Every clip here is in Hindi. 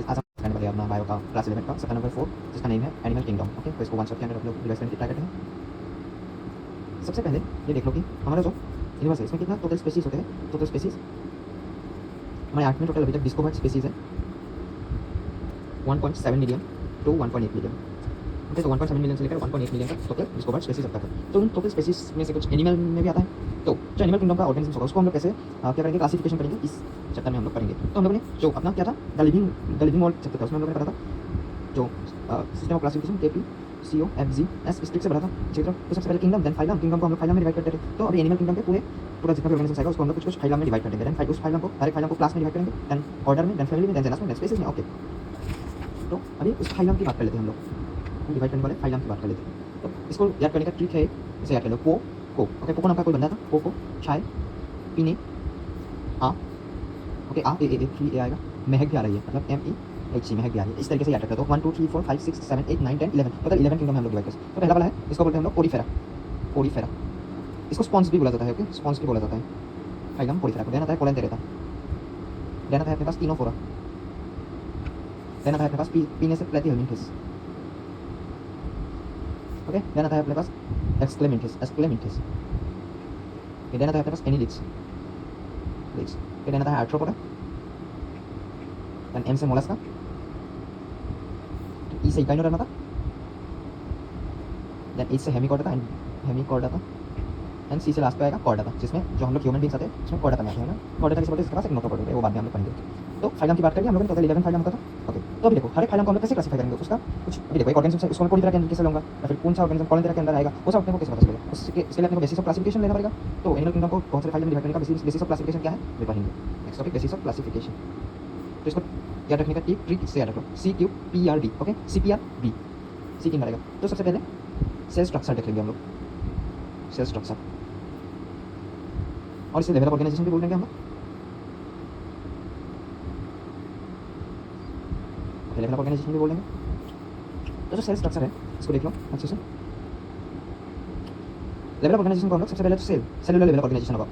आज हम करने वाले हैं अपना बायो का क्लास 11 का सप्ताह नंबर 4 जिसका नेम है एनिमल किंगडम। ओके, तो इसको वन शॉट के अंदर हम लोग डिवाइस करने की ट्राई करते हैं। सबसे पहले ये देख लो कि हमारा जो यूनिवर्स है इसमें कितना टोटल स्पीसीज होते हैं। टोटल स्पीसीज हमारे आर्ट में टोटल अभी तक डिस्कवर्ड स्पीसीज है 1.7 मिलियन टू 1.8 मिलियन। ओके, तो 1.7 मिलियन से लेकर 1.8 मिलियन तक टोटल डिस्कवर्ड स्पीसीज अब तक है। तो उन टोटल स्पीसीज में से कुछ एनिमल में भी आता है। तो जो एनिमल किंगडम का ऑर्गेनिज्म होगा उसको हम लोग कैसे क्या करेंगे, क्लासिफिकेशन करेंगे, इस चैप्टर में हम लोग करेंगे। तो हम लोगों ने जो अपना क्या था द लिविंग वर्ल्ड चैप्टर था उसमें हम लोगों ने पढ़ा था जो system of classification KPCOFGS strict से पढ़ा था क्षेत्र। तो सबसे पहले किंगडम, देन फाइलम। किंगडम को हम लोग फाइलम में डिवाइड करते थे। तो अभी एनिमल किंगडम के पूरा जितना भी ऑर्गेनिज्म आएगा उसको हम लोग कुछ फाइलम में डिवाइड कर देंगे। देन उस फाइलम को हर एक फाइलम को क्लास में डिवाइड करेंगे, देन ऑर्डर में, देन फैमिली में, देन जेनस में, देन स्पीसीज में। ओके, तो अभी उस फाइलम की बात कर लेते हैं हम लोग। डिवाइड करने वाले फाइलम की बात कर लेते हैं। तो इसको याद करने का ट्रिक है, इसे याद कर लो को। ओके, पोको नाम का कोई बंदा था, पोको, चाय, पीने, आ, ओके, आ ए 3 ए आएगा, महक भी आ रही है, मतलब MEHC महक भी आ रही है। इस तरीके से याद रखते हैं। तो 1 2 3 4 5 6 7 8 9 10 11 मतलब 11 किंगडम हम लोग डिवाइड करते हैं। तो पहला वाला है, इसको बोलते हैं हम लोग पोरीफेरा। इसको स्पॉन्ज भी बोला जाता है। ओके, स्पॉन्ज भी बोला जाता है फाइलम पोरीफेरा को। देन आता है कोलेंटेरेटा, देन आता है अपने पास टीनोफोरा, देन आता है अपने पास पीने से प्लेटिहेल्मिंथेस। ओके, देन आता है अपने पास एक्सक्लेमिंथेस। देन आता है अपने पास एनिलिक्स। देन आता है आर्थ्रोपोडा, देन M से मोलस्का, E से इकाइनोडर्मा, देन H से हेमिकॉर्डाटा एंड C से लास्ट पे आएगा कॉर्डाटा, जिसमें जो हम लोग ह्यूमन बींग्स आते हैं उसमें कॉर्डाटा में आते हैं ना। कॉर्डाटा किसी बोलते हैं, इसके पास एक नोटोपोड है, वो बाद में हम लोग पढ़ेंगे। तो फाइलम की बात करेंगे हम लोगों ने टोटल 11 फाइलम होता था। ओके, तो अभी देखो हर एक फाइलम को हम लोग कैसे क्लासिफाई करेंगे उसका कुछ अभी देखो। एक ऑर्गेनिज्म से उसको मैं पोरीफेरा के अंदर कैसे लूंगा या फिर कौन सा ऑर्गेनिज्म कॉलेंटेरा के अंदर आएगा वो सब अपने को कैसे पता चलेगा। उसके लिए अपने को बेसिस ऑफ क्लासिफिकेशन लेना पड़ेगा। तो एनिमल किंगडम को बहुत सारे फाइलम में डिवाइड करने का बेसिस ऑफ क्लासिफिकेशन क्या है ये पढ़ेंगे। Next topic basis of classification. तो इसको याद रखने का ट्रिक इससे याद रखो, CQPRD। ओके, CPRD, सी किंग रहेगा। तो सबसे पहले सेल स्ट्रक्चर देख लेंगे हम लोग, सेल स्ट्रक्चर, और इसे लेवल ऑफ ऑर्गेनाइजेशन भी बोल देंगे हम लोग। लेवल ऑफ ऑर्गेनाइजेशन भी बोल देंगे। तो जो सेल स्ट्रक्चर है इसको देख लो अच्छे से। लेवल ऑफ ऑर्गेनाइजेशन को हम लोग सबसे पहले तो सेलुलर लेवल ऑफ ऑर्गेनाइजेशन होगा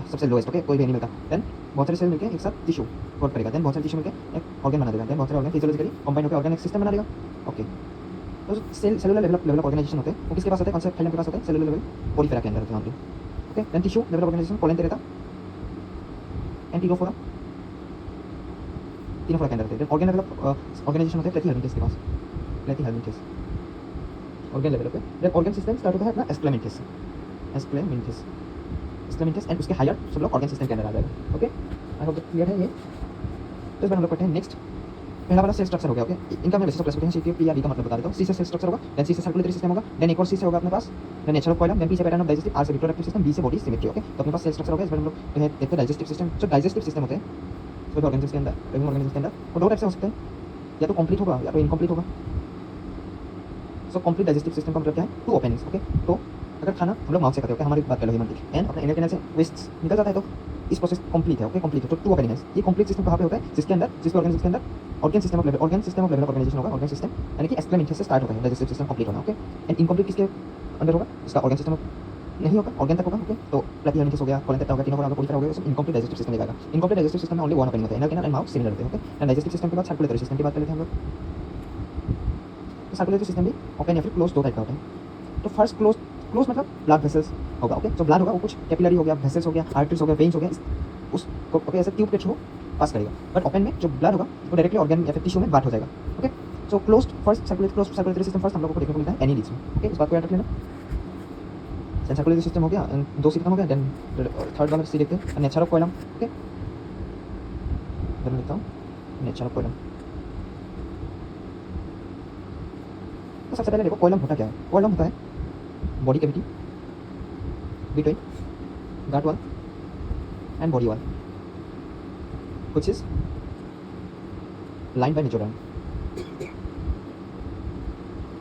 सबसे लोएस्ट। ओके, कोई भी एनिमल का। देन बहुत सारे सेल मिलकर एक साथ टिश्यू कोड करेगा, देन बहुत सारे टिश्यू मिलकर एक ऑर्गन बना देगा, देन बहुत सारे ऑर्गन फिजियोलॉजिकली कंबाइन होकर ऑर्गेनिक सिस्टम बना देगा। ओके, तो सेलुलर लेवल ऑफ ऑर्गेनाइजेशन होते हैं वो किसके पास होते हैं, कौन से फाइलम के पास होते हैं, सेलुलर लेवल पोरीफेरा के अंदर होते हैं वहाँ पे। Okay, then tissue level of organisation Coelenterata and Ctenophora के अंदर होते हैं। ऑर्गन लेवल ऑफ ऑर्गेनाइजेशन होते हैं प्लेटिहेल्मिंथेस के पास, प्लेटिहेल्मिंथेस ऑर्गन लेवल पे। देन ऑर्गन सिस्टम स्टार्ट होता है अपना एस्क्लेमिंथेस एंड उसके हायर सब लोग ऑर्गन सिस्टम के अंदर आ जाएगा। ओके, आई होप क्लियर है ये। तो इस बार हम लोग करते हैं नेक्स्ट पहला वाला सेल स्ट्रक्चर हो गया। ओके, इनका मैं बेसिस ऑफ क्लासिफिकेशन CQPRD का मतलब बता देता हूँ। C से सेल स्ट्रक्चर होगा, देन C से सर्कुलेटरी सिस्टम होगा, देन एक और C से होगा अपने पास then nature of coelom, then P से पैटर्न ऑफ डाइजेस्टिव, R से रिप्रोडक्टिव सिस्टम, B से बॉडी सिमेट्री। ओके, तो अपने पास सेल स्ट्रक्चर होगा। इस बार हम लोग जो है एक तो डाइजेस्टिव सिस्टम, जो डाइजेस्टिव सिस्टम होते हैं सभी ऑर्गेनिज्म के अंदर, लिविंग ऑर्गेनिज्म के अंदर वो दो टाइप से हो सकते हैं, या तो कंप्लीट होगा या तो इनकम्प्लीट होगा। सो कंप्लीट डाइजेस्टिव सिस्टम का मतलब क्या है, 2 ओपनिंग्स। ओके, तो अगर खाना हम लोग माउथ से खाते हैं, ओके, हमारी बात कर लो ह्यूमन की, एंड अपने इनर कैनल से वेस्ट निकल जाता है तो इस प्रोसेस कंप्लीट है। ओके, कंप्लीट है तो 2 ओपनिंग है। ये कंप्लीट सिस्टम कहाँ पे होता है, जिसके ऑर्गेनिज्म के अंदर organ system of level organisation होगा। ऑर्गन सिस्टम यानी कि एक्सक्लेमिंथेस से स्टार्ट होता है डाइजेस्टिव सिस्टम कंप्लीट होना। ओके, एंड इनकम्प्लीट किसके अंदर होगा, इसका ऑर्गन सिस्टम नहीं होगा, ऑर्गन तक होगा। ओके, तो प्लेटिहेल्मिंथेस हो गया, कोलेंटेरेटा हो गया, टीनोफोरा हो गया, पोरीफेरा हो गया, सब इनकम्प्लीट डाइजेस्टिव सिस्टम में आएगा। इनकम्प्लीट डाइजेस्टिव सिस्टम में ओनली 1 ओपनिंग होता है, inner canal and mouth similar होते हैं। ओके, एंड डाइजेस्टिव सिस्टम के बाद सर्कुलेटरी सिस्टम की बात कर लेते हैं हम लोग। तो सर्कुलेटरी सिस्टम भी ओपन या फिर क्लोज 2 टाइप का होता है। तो फर्स्ट क्लोज मतलब ब्लड वेसल्स होगा। ओके, जो ब्लड होगा वो कुछ कैपिलरी हो गया, वेसल्स हो गया, आर्टरीज हो गया, वेन्स हो गया, उसको ओके ऐसे ट्यूब के थ्रू पास करेगा। बट ओपन में जो ब्लड होगा वो डायरेक्टली ऑर्गन या फिर टिश्यू में बात हो जाएगा। Okay, so closed first circulatory system first हम लोगों को देखने को मिलता है एनिलिक्स में। ओके, इस बात को याद रख लेना। देन सर्कुलेटरी सिस्टम हो गया, 2 C खत्म हो गया, देन थर्ड वाला C देखते हैं, नेचर ऑफ कोइलम। ओके, देन लिखता हूँ नेचर ऑफ कोइलम। तो सबसे पहले देखो कोइलम होता क्या है। कोइलम होता है body cavity between gut wall and body wall which is lined by mesoderm.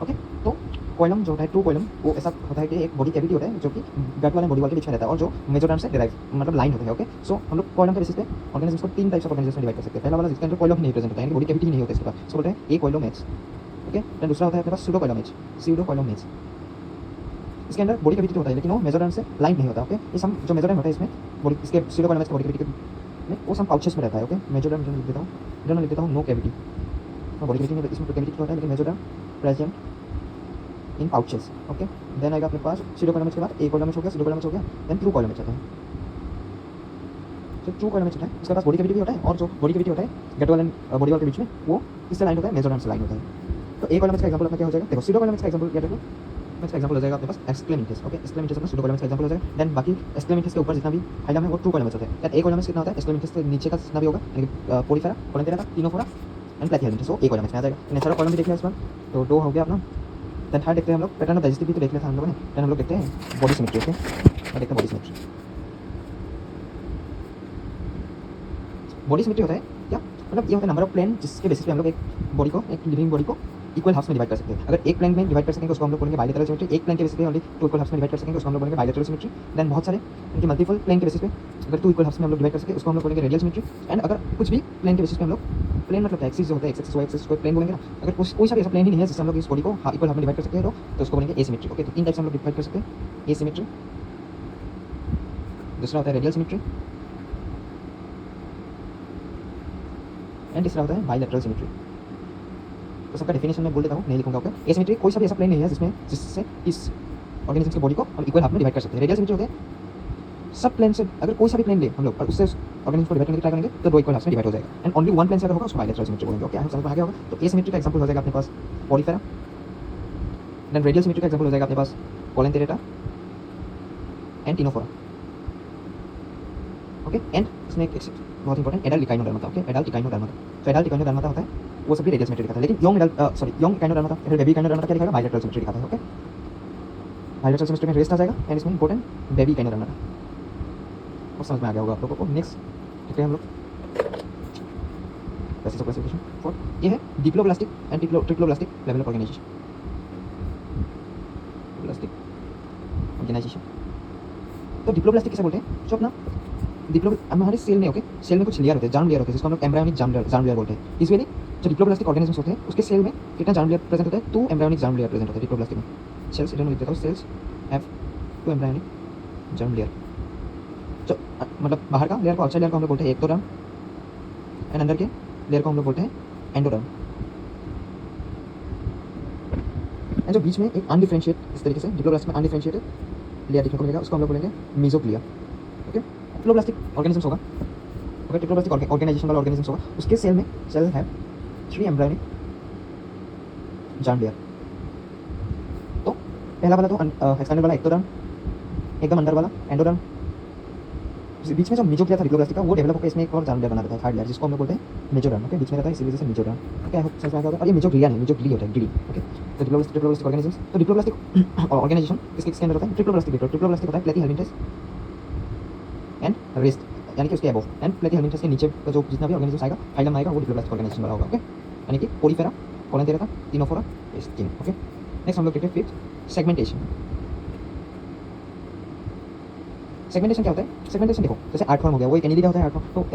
Okay, तो कोइलम जो होता है, ट्रू कोइलम, वो ऐसा होता है कि एक बॉडी कैविटी होता है जो कि gut wall and body wall के बीच में रहता है और जो मेसोडर्म से डिराइव मतलब लाइन होता है। ओके, सो हम लोग कोइलम के बेसिस पे ऑर्गेनिज्म को 3 टाइप्स ऑफ ऑर्गेनिज्म में डिवाइड कर सकते हैं। पहला वाला जिसके अंदर कोइलम ही नहीं प्रेजेंट होता है, यानी बॉडी कैविटी ही नहीं होता है, इसके पास, इसको बोलते हैं एकोइलोमेट्स। ओके, देन दूसरा होता है अपने पास स्यूडोकोइलोमेट्स। इसके अंदर बॉडी कैविटी होता है लेकिन वो मेसोडर्म से लाइन नहीं होता। ओके, ये सम जो मेसोडर्म होता है इसमें बॉडी, इसके स्यूडोकोइलोमेट्स बॉडी कैविटी में वो सम पाउचेस में रहता है। ओके, मेसोडर्म लिख देता हूँ नो कैविटी, और बॉडी कैविटी में इसमें कैविटी होता है लेकिन mesoderm present in pouches. Okay, then आएगा अपने पास सीडोकोइलमेट्स के बाद एक कोइलमेट्स हो गया, सीडोकोइलमेट्स हो गया, देन ट्रू कोइलमेट्स आता है। जो ट्रू कोइलमेट्स होता है उसके पास बॉडी कैविटी भी होता है और जो बॉडी कैविटी होता है gut wall and body wall के बीच में वो इससे लाइन होता है, मेजोडर्म से लाइन होता है। तो एक कोइलमेट्स का एग्जांपल अपना क्या हो जाएगा, देखो सीडोकोइलमेट्स का एग्जांपल क्या देखो, इसका एग्जांपल हो जाएगा अपने पास एक्सक्लेमेंटस। ओके, एक्सक्लेमेंटस अपना सीडोकोइलमेट्स का एग्जांपल हो जाएगा। देन बाकी एक्सक्लेमेंटस के ऊपर जितना भी फाइलम है वो ट्रू कोइलमेट्स होता है। यानी एक कोइलमेट्स कितना होता है, एक्सक्लेमेंटस के नीचे का जितना भी होगा यानी पोलीफेरा, कोलेंटेरा, टिनोफोरा एंड प्लेथिहेल्मिंथस, वो एक कोइलमेट्स में आ जाएगा। नेचर ऑफ कॉलम भी देख लिया इस बार, तो दो हो गया अपना। देन थर्ड देखते हैं हम लोग पैटर्न ऑफ डाइजेस्टिव भी देख लिया था हम लोगों ने। देन हम लोग देखते हैं बॉडी सिमेट्री। ओके, और देखते हैं बॉडी सिमेट्री। बॉडी सिमेट्री होता है क्या, मतलब ये होता है नंबर ऑफ प्लेन जिसके बेसिस पे हम लोग एक बॉडी को, एक लिविंग बॉडी को इक्वल हाफ्स में डिवाइड कर सकते हैं। अगर एक प्लेन में डिवाइड कर सकेंगे उसको हम लोग बोलेंगे बाइलेटरल सिमेट्री। एक प्लेन के बेसिस पे ओनली टू इक्वल हाफ्स में डिवाइड कर सकेंगे उसको हम लोग बोलेंगे बाइलेटरल सिमेट्री। देन बहुत सारे इनके मल्टीपल प्लेन के बेसिस पे अगर टू इक्वल हाफ्स में हम लोग डिवाइड कर सके उसको हम लोग बोलेंगे रेडियल सिमेट्री। एंड अगर कुछ भी प्लेन के बेसिस पे हम लोग, प्लेन मतलब एक्सिस जो होता है, एक्सिस वाई एक्सिस को प्लेन बोलेंगे ना, अगर कोई सा भी ऐसा प्लेन ही नहीं है जिससे हम लोग इस बॉडी को इक्वल हाफ में डिवाइड कर सकते हैं तो उसको बोलेंगे एसिमेट्री। ओके, तो तीन टाइप से हम लोग डिवाइड कर सकते हैं, एसिमेट्री, दूसरा होता है रेडियल सिमेट्री एंड तीसरा होता है बाइलेटरल सिमेट्री। तो सबका डेफिनेशन मैं बोल देता हूँ, नहीं लिखूंगा। ओके, एसिमेट्री कोई सा भी ऐसा प्लेन नहीं है जिससे इस ऑर्गेनिज्म की बॉडी को हम इक्वल हाफ में डिवाइड कर सकते हैं। रेडियल सिमेट्री होते हैं सब प्लेन से अगर कोई सा भी प्लेन ले हम लोग और उससे ऑर्गेनिज्म को डिवाइड करने की ट्राई करेंगे तो दो इक्वल हाफ्स में डिवाइड हो जाएगा। एंड ओनली वन प्लेन से अगर होगा उसको बाइलेटरल सिमेट्री बोलेंगे। ओके, हम समझ में आ गया होगा। तो एसिमेट्री का एग्जांपल हो जाएगा अपने पास पॉलीफेरा। देन रेडियल सिमेट्री का एग्जांपल हो जाएगा अपने पास कोलेंटेरेटा एंड टिनोफोरा। ओके, एंड इसमें एक बहुत important adult Echinodermata. Okay, adult Echinodermata. तो एडल्ट इकाइनोडर्माटा होता है वो सभी रेडियल सिमेट्री दिखाता है, लेकिन यंग इकाइनोडर्माटा फिर बेबी इकाइनोडर्माटा क्या दिखाएगा, बाइलेटरल सिमेट्री दिखाता है। ओके, बाइलेटरल सिमेट्री में रेस्ट आ जाएगा एंड इसमें इंपॉर्टेंट बेबी इकाइनोडर्माटा। और समझ में आ गया होगा आप लोगों को। नेक्स्ट देखते हैं हम लोग बेसिस ऑफ क्लासिफिकेशन फॉर, ये है diploblastic and triploblastic level of organisation. Plastic organisation तो डिप्लोब्लास्टिक किसे बोलते हैं, जो अपना हमारे सेल में, ओके, सेल में कुछ लेयर होते हैं, जर्म लेयर होते हैं जिसको हम लोग एम्ब्रायोनिक जर्म लेयर बोलते हैं। यूजुअली जो डिप्लोब्लास्टिक ऑर्गेनिजम्स होते हैं उसके सेल में कितना जर्म लेयर प्रेजेंट होता है, 2 एम्ब्रायोनिक जर्म लेयर प्रेजेंट होते हैं डिप्लोब्लास्टिक में। सेल्स इधर लिख देता हूँ, cells have 2 embryonic germ layer. जो मतलब बाहर का लेयर को, आउटसाइड लेयर को हम लोग बोलते हैं एक्टोडर्म एंड अंदर के लेयर को हम लोग बोलते हैं एंडोडर्म। एंड जो बीच में एक अनडिफरेंशिएट, इस तरीके से डिप्लोब्लास्ट में अनडिफरेंशिएटेड लेयर देखने को मिलेगा उसको हम लोग बोलेंगे मीजोग्लिया। ओके, डिप्लोब्लास्टिक ऑर्गेनिजम्स होगा, ओके, डिप्लोब्लास्टिक ऑर्गेनाइजेशन वाला ऑर्गेनिजम्स होगा, उसके सेल में सेल है 3 एम्ब्रायोनिक जर्म लेयर। तो पहला वाला तो एक्सटर्नल वाला एक्टोडर्म, एकदम अंदर वाला एंडोडर्म, बीच में जो मीजोग्लिया था डिप्लोब्लास्टिक का वो डेवलप होकर इसमें एक और जर्म लेयर बना रहता है, थर्ड लेयर, जिसको हम लोग बोलते हैं मेजोडर्म। ओके, बीच में रहता है इसी वजह से मेजोडर्म। ओके, आई होप समझ में आ गया होगा। और ये मेजोग्लिया नहीं, मेजोग्ली होता है, ग्ली। ओके, तो डिप्लोब्लास्टिक ऑर्गेनिजम्स, तो डिप्लोब्लास्टिक ऑर्गेनाइजेशन किसके अंदर होता है, ट्रिप्लोब्लास्टिक होता है प्लेथिहेल्मिंथस एंड रेस्ट, यानी कि उसके अबव एंड प्लेथिहेल्मिंथस के नीचे का जो जितना भी ऑर्गेनिजम्स आएगा, फाइलम आएगा, वो डिप्लोब्लास्टिक ऑर्गेनाइजेशन वाला होगा। ओके, यानी कि पोलीफेरा, कोलेंटेरेटा, टिनोफोरा, स्किन। ओके, नेक्स्ट हम लोग देखते हैं फिफ्थ, सेगमेंटेशन। सेगमेंटेशन क्या होता है, सेगमेंटेशन देखो जैसे आर्ट फॉर्म हो गया, वो एक एनिलिडा होता है आर्ट फॉर्म। तो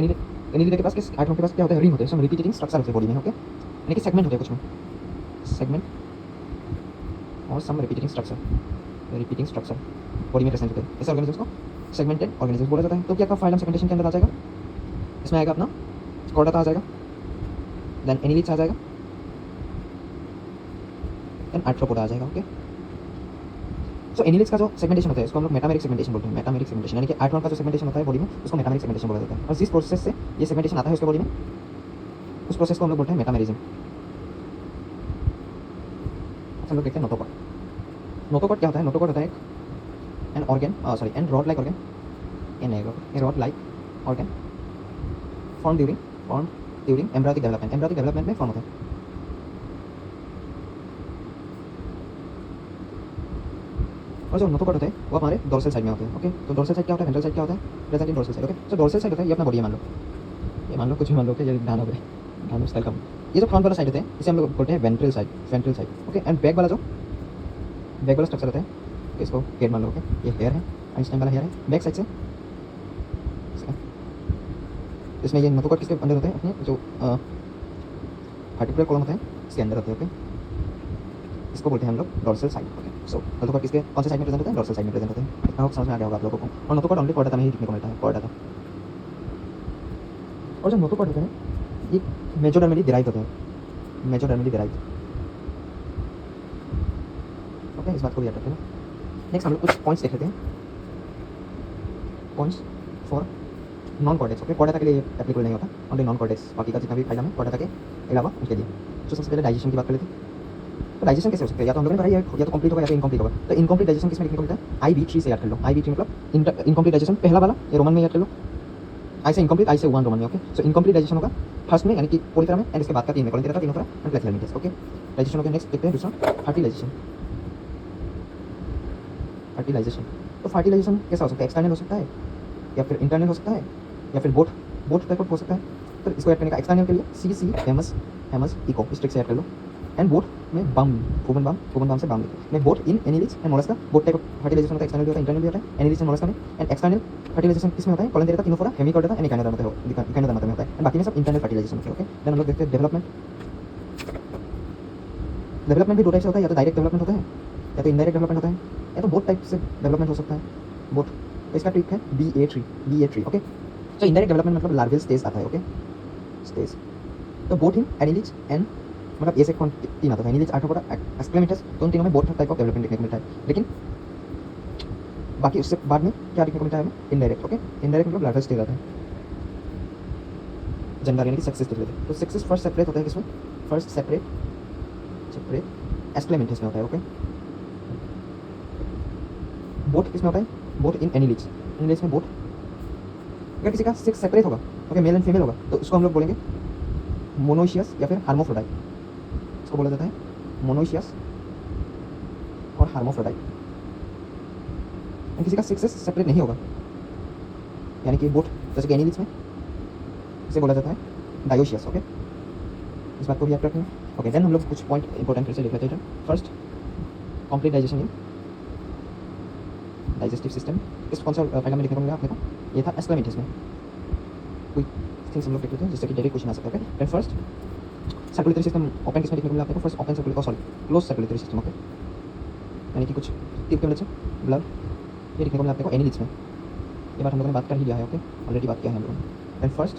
एनिलिडा के पास किस आर्ट फॉर्म के पास क्या होता है, रिंग होते हैं, सब रिपीटिंग स्ट्रक्चर होते हैं बॉडी में। ओके, यानी कि सेगमेंट होते हैं कुछ में, सेगमेंट और सम रिपीटिंग स्ट्रक्चर बॉडी में प्रेजेंट होते हैं। ऐसे ऑर्गेनिजम्स को सेगमेंटेड ऑर्गेनिजम्स बोला जाता है। तो क्या का फाइलम सेगमेंटेशन के अंदर आ जाएगा, इसमें आएगा अपना चौडाटा आ जाएगा, देन एनिलिड्स आ जाएगा, देन आर्थ्रोपोडा आ जाएगा। ओके, सो एनिलिड्स का जो सेगमेंटेशन होता है उसको हम लोग मेटामेरिक सेगमेंटेशन बोलते हैं। मेटामेरिक सेगमेंटेशन यानी कि आर्ट फॉर्म का जो सेगमेंटेशन होता है बॉडी में उसको मेटामेरिक सेगमेंटेशन बोला जाता है। और जिस प्रोसेस से ये सेगमेंटेशन आता है उसके बॉडी में, उस प्रोसेस को हम लोग बोलते हैं मेटामेरिज्म। हम लोग देखते हैं नोटोकॉट। नोटोकॉट क्या होता है, नोटोकॉट होता है an rod like organ, a rod like organ form during embryonic development में फॉर्म होता है। और जो नोटोकॉट होते हैं वो हमारे डोर्सल साइड में होते हैं। ओके, तो डोर्सल साइड क्या होता है, वेंट्रल साइड क्या होता है, present in dorsal side. Okay, तो डोर्सल साइड होता है ये अपना बॉडी है, मान लो कुछ भी मान लो कि ये ध्यान हो गए, ध्यान स्टाइल कम। ये जो फ्रंट वाला साइड होते हैं इसे हम लोग बोलते हैं ventral side. Okay, and back वाला स्ट्रक्चर होता है, इसको हेड मान लो। ओके, ये हेयर है, आइंस्टाइन वाला हेयर है, बैक साइड से इसमें ये नोटोकॉट किसके अंदर होते हैं, अपने जो पार्टिकुलर कॉलम होते हैं इसके अंदर होते हैं। ओके, इसको बोलते हैं हम लोग डोर्सल साइड। ओके, सो नोटोकॉट किसके कौन से साइड में प्रेजेंट होते हैं, डोर्सल साइड में प्रेजेंट होते हैं। आप समझ में आ गया होगा आप लोगों को। और नोटोकॉट ओनली कॉर्डाटा में ही दिखने को मिलता है, कॉर्डाटा। और जो नोटोकॉट होते हैं ये मेजोडर्मली डिराइव होते हैं, मेजोडर्मली डेराइव्ड। ओके, इस बात को भी याद रखते हैं। नेक्स्ट हम लोग कुछ पॉइंट्स देख लेते हैं, points for non cortex. Okay, Chordata के लिए एप्लीकेबल नहीं होता, ओनली नॉन कॉर्टेक्स, बाकी का जितना भी फाइलम है कॉर्डेटा के अलावा उसके लिए। तो सबसे पहले डाइजेशन की बात कर लेते हैं। तो डाइजेशन कैसे हो सकता है, या तो हम लोगों ने पढ़ा या तो कंप्लीट होगा या तो इनकम्प्लीट होगा। तो इनकम्प्लीट डाइजेशन किसमें लिखने को मिलता है, IB3 से याद कर लो। IB3 मतलब इनकम्प्लीट डाइजेशन, पहला वाला ये रोमन में याद कर लो, आई से इनकम्प्लीट, आई से 1 रोमन में। ओके, सो इनकम्प्लीट डाइजेशन होगा फर्स्ट में, यानी कि पोलिफेरा में, एंड इसके बाद का 3 में, कोलिफेरा, तीनोफेरा एंड प्लेथियलमिंटस। ओके, डाइजेशन हो गया। नेक्स्ट देखते हैं दूसरा, फर्टिलाइजेशन। फर्टिलाइजेशन, तो फर्टिलाइजेशन कैसा हो सकता है, एक्सटर्नल हो सकता है या फिर इंटरनल हो सकता है या फिर बोथ टाइप हो सकता है। तो इसको ऐड करने का, एक्सटर्नल के लिए CC हेमस इको, इस ट्रिक से ऐड कर लो। एंड बोथ में बाम, कोबन बाम से बाम में, both in annelids and Mollusca, both type of fertilisation होता है, एक्सटर्नल भी होता है इंटरनल भी होता है, एनिलीज एंड मोलस्का में। एंड एक्सटर्नल फर्टिलाइजेशन किसमें होता है, कोलेंटेरा, तीनोफोरा, हेमिकॉर्डेटा एंड इकाइनोडर्मा में होता है। एंड बाकी में सब इंटरनल फर्टिलाइजेशन होता है। ओके, देन हम लोग देखते हैं डेवलपमेंट। डेवलपमेंट भी दो टाइप से होता है, या तो डायरेक्ट डेवलपमेंट होता है या तो इनडायरेक्ट डेवलपमेंट होता है, या तो बोथ टाइप से डेवलपमेंट हो सकता है, बोथ। तो इसका ट्रिक है BA3। ओके, तो इनडायरेक्ट डेवलपमेंट मतलब लार्वल स्टेज आता है। ओके, स्टेज, तो बोथ इन एनिलीज एंड, मतलब ये से कौन 3 आता है, एनिलीज, आर्थ्रोपोडा, एस्क्लेमेटस, तो उन तीनों में बोथ टाइप ऑफ डेवलपमेंट देखने को मिलता है। लेकिन बाकी उससे बाद में क्या देखने को मिलता है हमें, इनडायरेक्ट। ओके, इनडायरेक्ट मतलब लार्वल स्टेज आता है, जेंडर यानी कि सेक्सेस देख लेते हैं। तो सेक्सेस फर्स्ट सेपरेट होता है किसमें, फर्स्ट सेपरेट एस्क्लेमेंटस में होता है। ओके, बोथ किसमें होता है, बोथ इन एनिलीज में बोथ। अगर किसी का सेक्स सेपरेट होगा, ओके, मेल एंड फीमेल होगा, तो उसको हम लोग बोलेंगे मोनोशियस या फिर हार्मोफ्रोडाइट। इसको बोला जाता है मोनोशियस और हार्मोफ्रोडाइट। किसी का सेक्स सेपरेट नहीं होगा, यानी कि बोथ, जैसे कि एनिलीज में, इसे बोला जाता है डायोशियस। ओके, इस बात को भी याद रखेंगे। ओके, देन हम लोग कुछ पॉइंट इंपॉर्टेंट फिर से लिख लेते हैं। फर्स्ट, कंप्लीट डाइजेशन इन डाइजेस्टिव सिस्टम। इस कौन सा फाइल में लिखने को मिला आपने को, ये था एस्क्लेमेटस में। कोई थिंग्स हम लोग देख लेते हैं जिससे कि डायरेक्ट क्वेश्चन आ सकता है। Okay, then first circulatory system open किसमें लिखने को मिला आपने को, first open circulatory, sorry close circulatory system. Okay, यानी कि कुछ टिप के वजह से ब्लड ये लिखने को मिला आपने को एनिलीज में। ये बात हम लोगों ने बात कर ही लिया है। ओके, ऑलरेडी बात किया है हम लोगों ने। देन फर्स्ट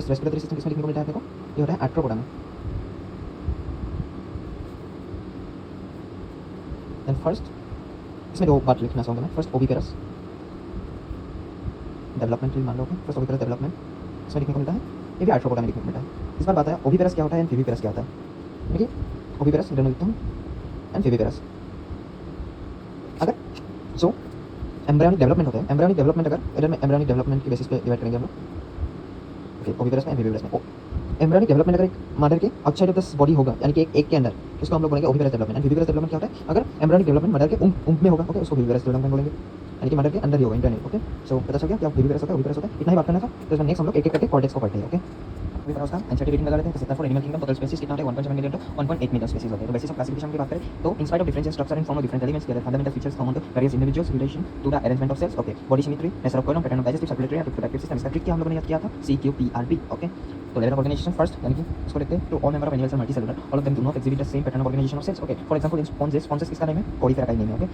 रेस्पिरेटरी सिस्टम किसमें लिखने को मिलता है आपने को, ये होता है आर्थ्रोपोडा में। देन फर्स्ट इसमें दो बात लिखना चाहूँगा मैं, फर्स्ट ओविपेरस डेवलपमेंट मान लो। फर्स्ट ओविपेरस डेवलपमेंट इसमें लिखने को मिलता है, ये भी आर्थ्रोपोडा में लिखने को मिलता है। इस बार बात है ओविपेरस क्या होता है एंड विविपेरस क्या होता है। देखिए, ओविपेरस दोनों लिखता हूँ एंड विविपेरस। अगर जो एम्ब्रियोनिक डेवलपमेंट होता है, एम्ब्रियोनिक डेवलपमेंट अगर एम्ब्रियोनिक डेवलपमेंट के बेसिस पे डिवाइड करेंगे हम लोग। ओके, ओविपेरस में एंड विविपेरस में। एम्ब्रियोनिक डेवलपमेंट अगर एक मदर के आउटसाइड ऑफ द बॉडी होगा, यानी कि एक के अंदर, उसको हम लोग बोलेंगे oviparous development. And viviparous development क्या होता है, अगर एम्ब्रियोनिक डेवलपमेंट मदर के उम्ब में होगा, ओके, उसको विविपेरस डेवलपमेंट बोलेंगे, यानी कि मदर के अंदर ही होगा, इंटरनल। ओके, सो पता चल गया क्या विविपेरस होता है, ओविपेरस होता है। इतना ही बात करना था। तो नेक्स्ट हम लोग एक एक करके कॉर्टेक्स को पढ़ते हैं। ओके, विविपेरस का एंसाइटी रेटिंग लगा लेते हैं। तो for animal kingdom total species कितना होता है, 1.7 मिलियन टू 1.8 मिलियन स्पीशीज होते हैं। तो बेसिस ऑफ क्लासिफिकेशन की बात करें तो in spite of differential structure and form of different elements, there are fundamental features common to various individuals relation to the arrangement of cells. Okay, body symmetry, nature of coelom, pattern of digestive, circulatory and reproductive system. इसका ट्रिक क्या हम लोगों ने याद किया था, CQPRP। ओके, तो लेवल ऑफ ऑर्गेनाइजेशन फर्स्ट, यानी कि इसको देखते हैं। To all member of animals are multicellular, all of them do not exhibit the same pattern of organisation of cells. Okay, for example in sponges किसका नेम है, कोलिफेरा का नेम है। Okay,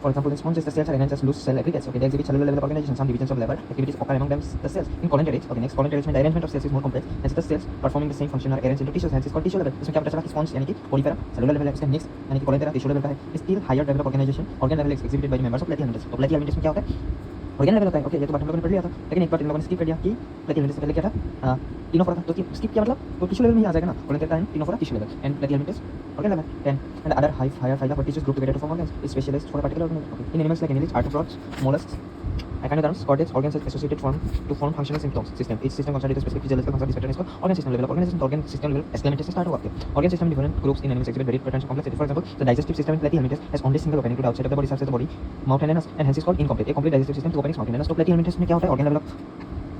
for example in sponges the cells are arranged as loose cell aggregates. Okay, they exhibit cellular level of organization, some divisions of level activities occur among them the cells. In colinterids, okay, next colinterids में the arrangement of cells is more complex, hence the cells performing the same function are arranged into tissues, hence is called tissue level. इसमें क्या पता चला कि स्पॉन्ज यानी कि कोलिफेरा सेलुलर लेवल है, इसका नेक्स्ट यानी कि कोलिफेरा टिश्यू लेवल का है। Still higher level of organisation organ level is exhibited by the members of platyhelminths। तो platyhelminths में क्या होता है, ऑर्गेन लेवल होता है। ओके, ये तो बात हम लोगों ने पढ़ लिया था, लेकिन एक बार इन लोगों ने स्किप कर दिया कि प्लेथियलमिंटस से पहले क्या था, टिनोफोरा था। तो स्किप किया मतलब तो टिश्यू लेवल में ही आ जाएगा ना, Porifera and Ctenophora tissue level and Platyhelminthes organ level. And other higher phyla tissues group together to form organs is specialized for a particular organism. Okay, in animals like annelids, arthropods, mollusks, echinoderms, chordates, organ cells associated to form functional systems system. Each system consists of specific physiological function. This pattern is called organ system level of organization. Organ system level exclamation start होगा। Organ system different groups in animals exhibit varied patterns of complexity. For example, the digestive system in platyhelminths has only single opening to the outside of the body surface of the body, mouth and anus, and hence is called incomplete. A complete digestive system two openings, mouth and anus। तो platyhelminths में क्या होता है, organ level of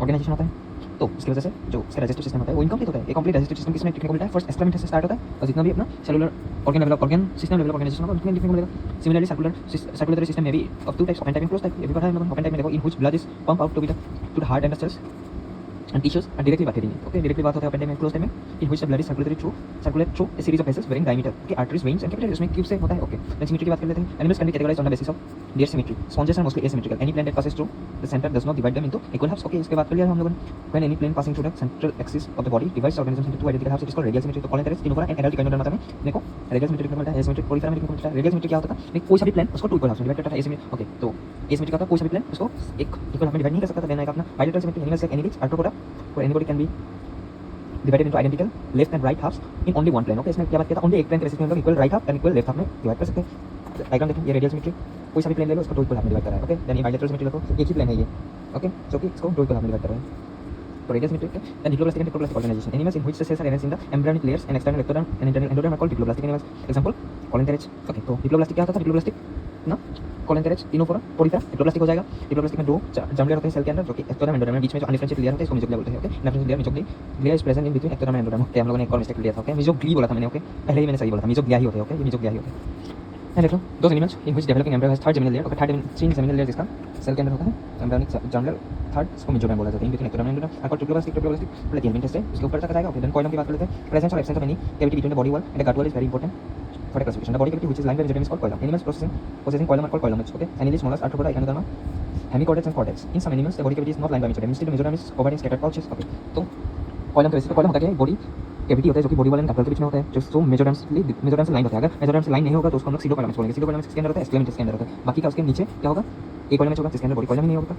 ऑर्गेनाइजेशन होता है, तो उसकी वजह से जो उसका डाइजेस्टिव सिस्टम होता है वो इनकम्प्लीट होता है। एक कंप्लीट डाइजेस्टिव सिस्टम किसमें लिखने को मिलता है, फर्स्ट एस्क्लेमेंटस से स्टार्ट होता है और जितना भी अपना cellular organ level organ system level organisation होगा उसमें लिखने को मिलेगा। सिमिलरली सर्कुलेटरी सिस्टम में भी of two types, open type and close type. ये भी पढ़ा है हम लोगों ने। ओपन टाइप में देखो in which blood is pump out to the heart and the cells and tissues are directly बात करेंगे। ओके, डायरेक्टली बात होता है ओपन टाइप में, क्लोज टाइप में in which the blood is circulate through a series of vessels varying diameter। Okay, arteries, veins and capillaries उसमें क्यूब से होता है। ओके, देन सिमेट्री की बात कर लेते हैं। Animals can be categorised on the basis of their symmetry sponges are mostly asymmetrical any plane that passes through the centre does not divide them into equal halves okay इसके बाद कर लिया हम लोगों ने when any plane passing through the central axis of the body divides organism into two identical halves it is called radial symmetry तो कॉल इंटरेस्ट इनोवरा एंड एडल्ट काइनोडर्मा में देखो रेडियल सिमेट्री का मतलब है एसिमेट्रिक पॉलीफेरा में मिलता है रेडियल सिमेट्री क्या होता है एक कोई सा भी प्लेन उसको टू इक्वल हाफ्स में डिवाइड करता है एसिमेट्रिक ओके तो एसिमेट्रिक का होता है कोई सा भी प्लेन उसको एक इक्वल हाफ में डिवाइड नहीं कर सकता था देना है अपना bilateral symmetry animals like annelids Arthropoda और anybody can be divided into identical left and right halves in only one plane okay इसमें क्या बात किया था ओनली एक प्लेन के बेसिस पे हम लोग equal right half and equal left half में डिवाइड कर सकते हैं डायग्राम देखिए ये रेडियल सिमेट्री कोई सा भी प्लेन ले लो उसको दो इक्वल हाफ में डिवाइड कर रहा है ओके देन ये बाइलेटरल सिमेट्री देखो एक ही प्लेन है ये ओके जो कि इसको दो इक्वल हाफ में डिवाइड कर रहा है तो रेडियल सिमेट्री के then diploblastic and diploblastic organisation animals in which the cells are arranged in the embryonic layers and external ectoderm and internal endoderm are called diploblastic animals example coelenterates okay तो डिप्लोप्लास्टिक क्या होता था डिप्लोप्लास्टिक ना कोलिन्थेरेज इनोफोरा पोरीफेरा डिप्लोप्लास्टिक हो जाएगा डिप्लोप्लास्टिक में दो जर्म लेयर होते हैं सेल के अंदर जो कि एक्टोडर्म एंडोडर्म में बीच में जो अनडिफरेंशिएटेड लेयर होता है इसको मेसोग्लिया बोलते हैं okay undifferentiated layer mesoglea glia is present in between ectoderm and endoderm okay हम लोगों ने एक और मिस्टेक लिया था ओके मेसोग्ली बोला था मैंने ओके पहले ही मैंने सही बोला था मेसोग्लिया ही होते हैं ओके ये मेसोग्लिया ही होते हैं एंड देखो दो animals in which developing embryo has third germinal layer okay third तीन जेमिनल लेयर जिसका सेल के अंदर होता है एम्ब्रियोनिक जर्म लेयर थर्ड इसको मेसोडर्म बोला जाता है in between ectoderm and endoderm according to diploblastic प्लेटियम इंटेस्ट है इसके ऊपर तक जाएगा ओके देन कॉइलम की बात कर लेते हैं प्रेजेंस और absence of any cavity between the body wall and the gut wall is very important for the classification. The body cavity which is lined by mesoderm is called coilum. Animals possessing coilum are called coilomates. Okay. Annelids, mollusks, arthropoda, echinoderma, hemichordates and chordates. In some animals, the body cavity is not lined by mesoderm. Instead, the mesoderm is covered in scattered pouches. Okay. तो coilum के वैसे तो coilum होता है क्या बॉडी कैविटी होता है जो कि body wall and gut wall के बीच में होता है जो मेसोडर्म से लाइन होता है अगर मेसोडर्म से लाइन नहीं होगा तो उसको हम लोग सीडोकोइलम्स बोलेंगे सीडोकोइलम्स किसके अंदर होता है स्क्लेमेंटस के अंदर होता है बाकी का उसके नीचे क्या होगा एकोइलम्स होगा जिसके अंदर बॉडी कोइलम नहीं होगा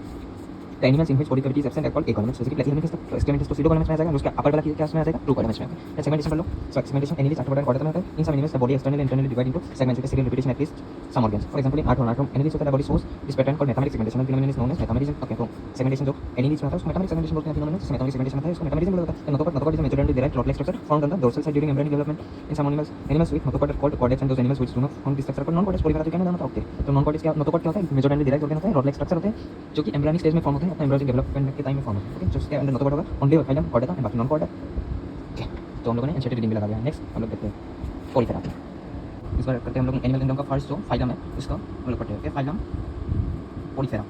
The animals in which body cavity is absent are called acolumns. Basically, platyhelminths तो exclamators तो pseudocolumns में आ जाएगा, उसके अपर वाला क्या उसमें आ जाएगा? Truecolumns में। फिर segmentation कर लो। So segmentation annelids, arthropoda and chordata में होता है। In some animals, the body externally and internally divide into segments with a serial repetition at least some organs. For example, in arthrodome, annelids होता है, the body shows this pattern called metametic segmentation. The phenomenon is known as metamerism. Okay, तो segmentation जो annelids में होता है, उसको metametic segmentation बोलते हैं phenomenon. जिसमें metametic segmentation होता है, उसको metamerism बोला जाता है। Notochord is a mesodermally derived rod-like structure found on the dorsal side during embryonic development. In some animals with notochord are called chordates and those animals which do not form this structure are called non-chordates. Porifera तो क्या होता है? ओके, तो non-chordates क्या notochord क्या होता है? mesodermally derived organ होता है, rod-like structure होते हैं जो कि embryonic stage में फॉर्म होते हैं, अपने embryonic development के टाइम में फॉर्म होते हैं। ओके, जो उसके अंदर notochord होगा, only phylum chordata and बाकी non-chordate। ओके, तो हम लोगों ने एंशेटेड रीडिंग भी लगा दिया। नेक्स्ट हम लोग देखते हैं पोरीफेरा। इस बार करते हैं हम लोग एनिमल किंगडम का फर्स्ट जो फाइलम है इसका हम लोग पढ़ते हैं। Okay, phylum Porifera.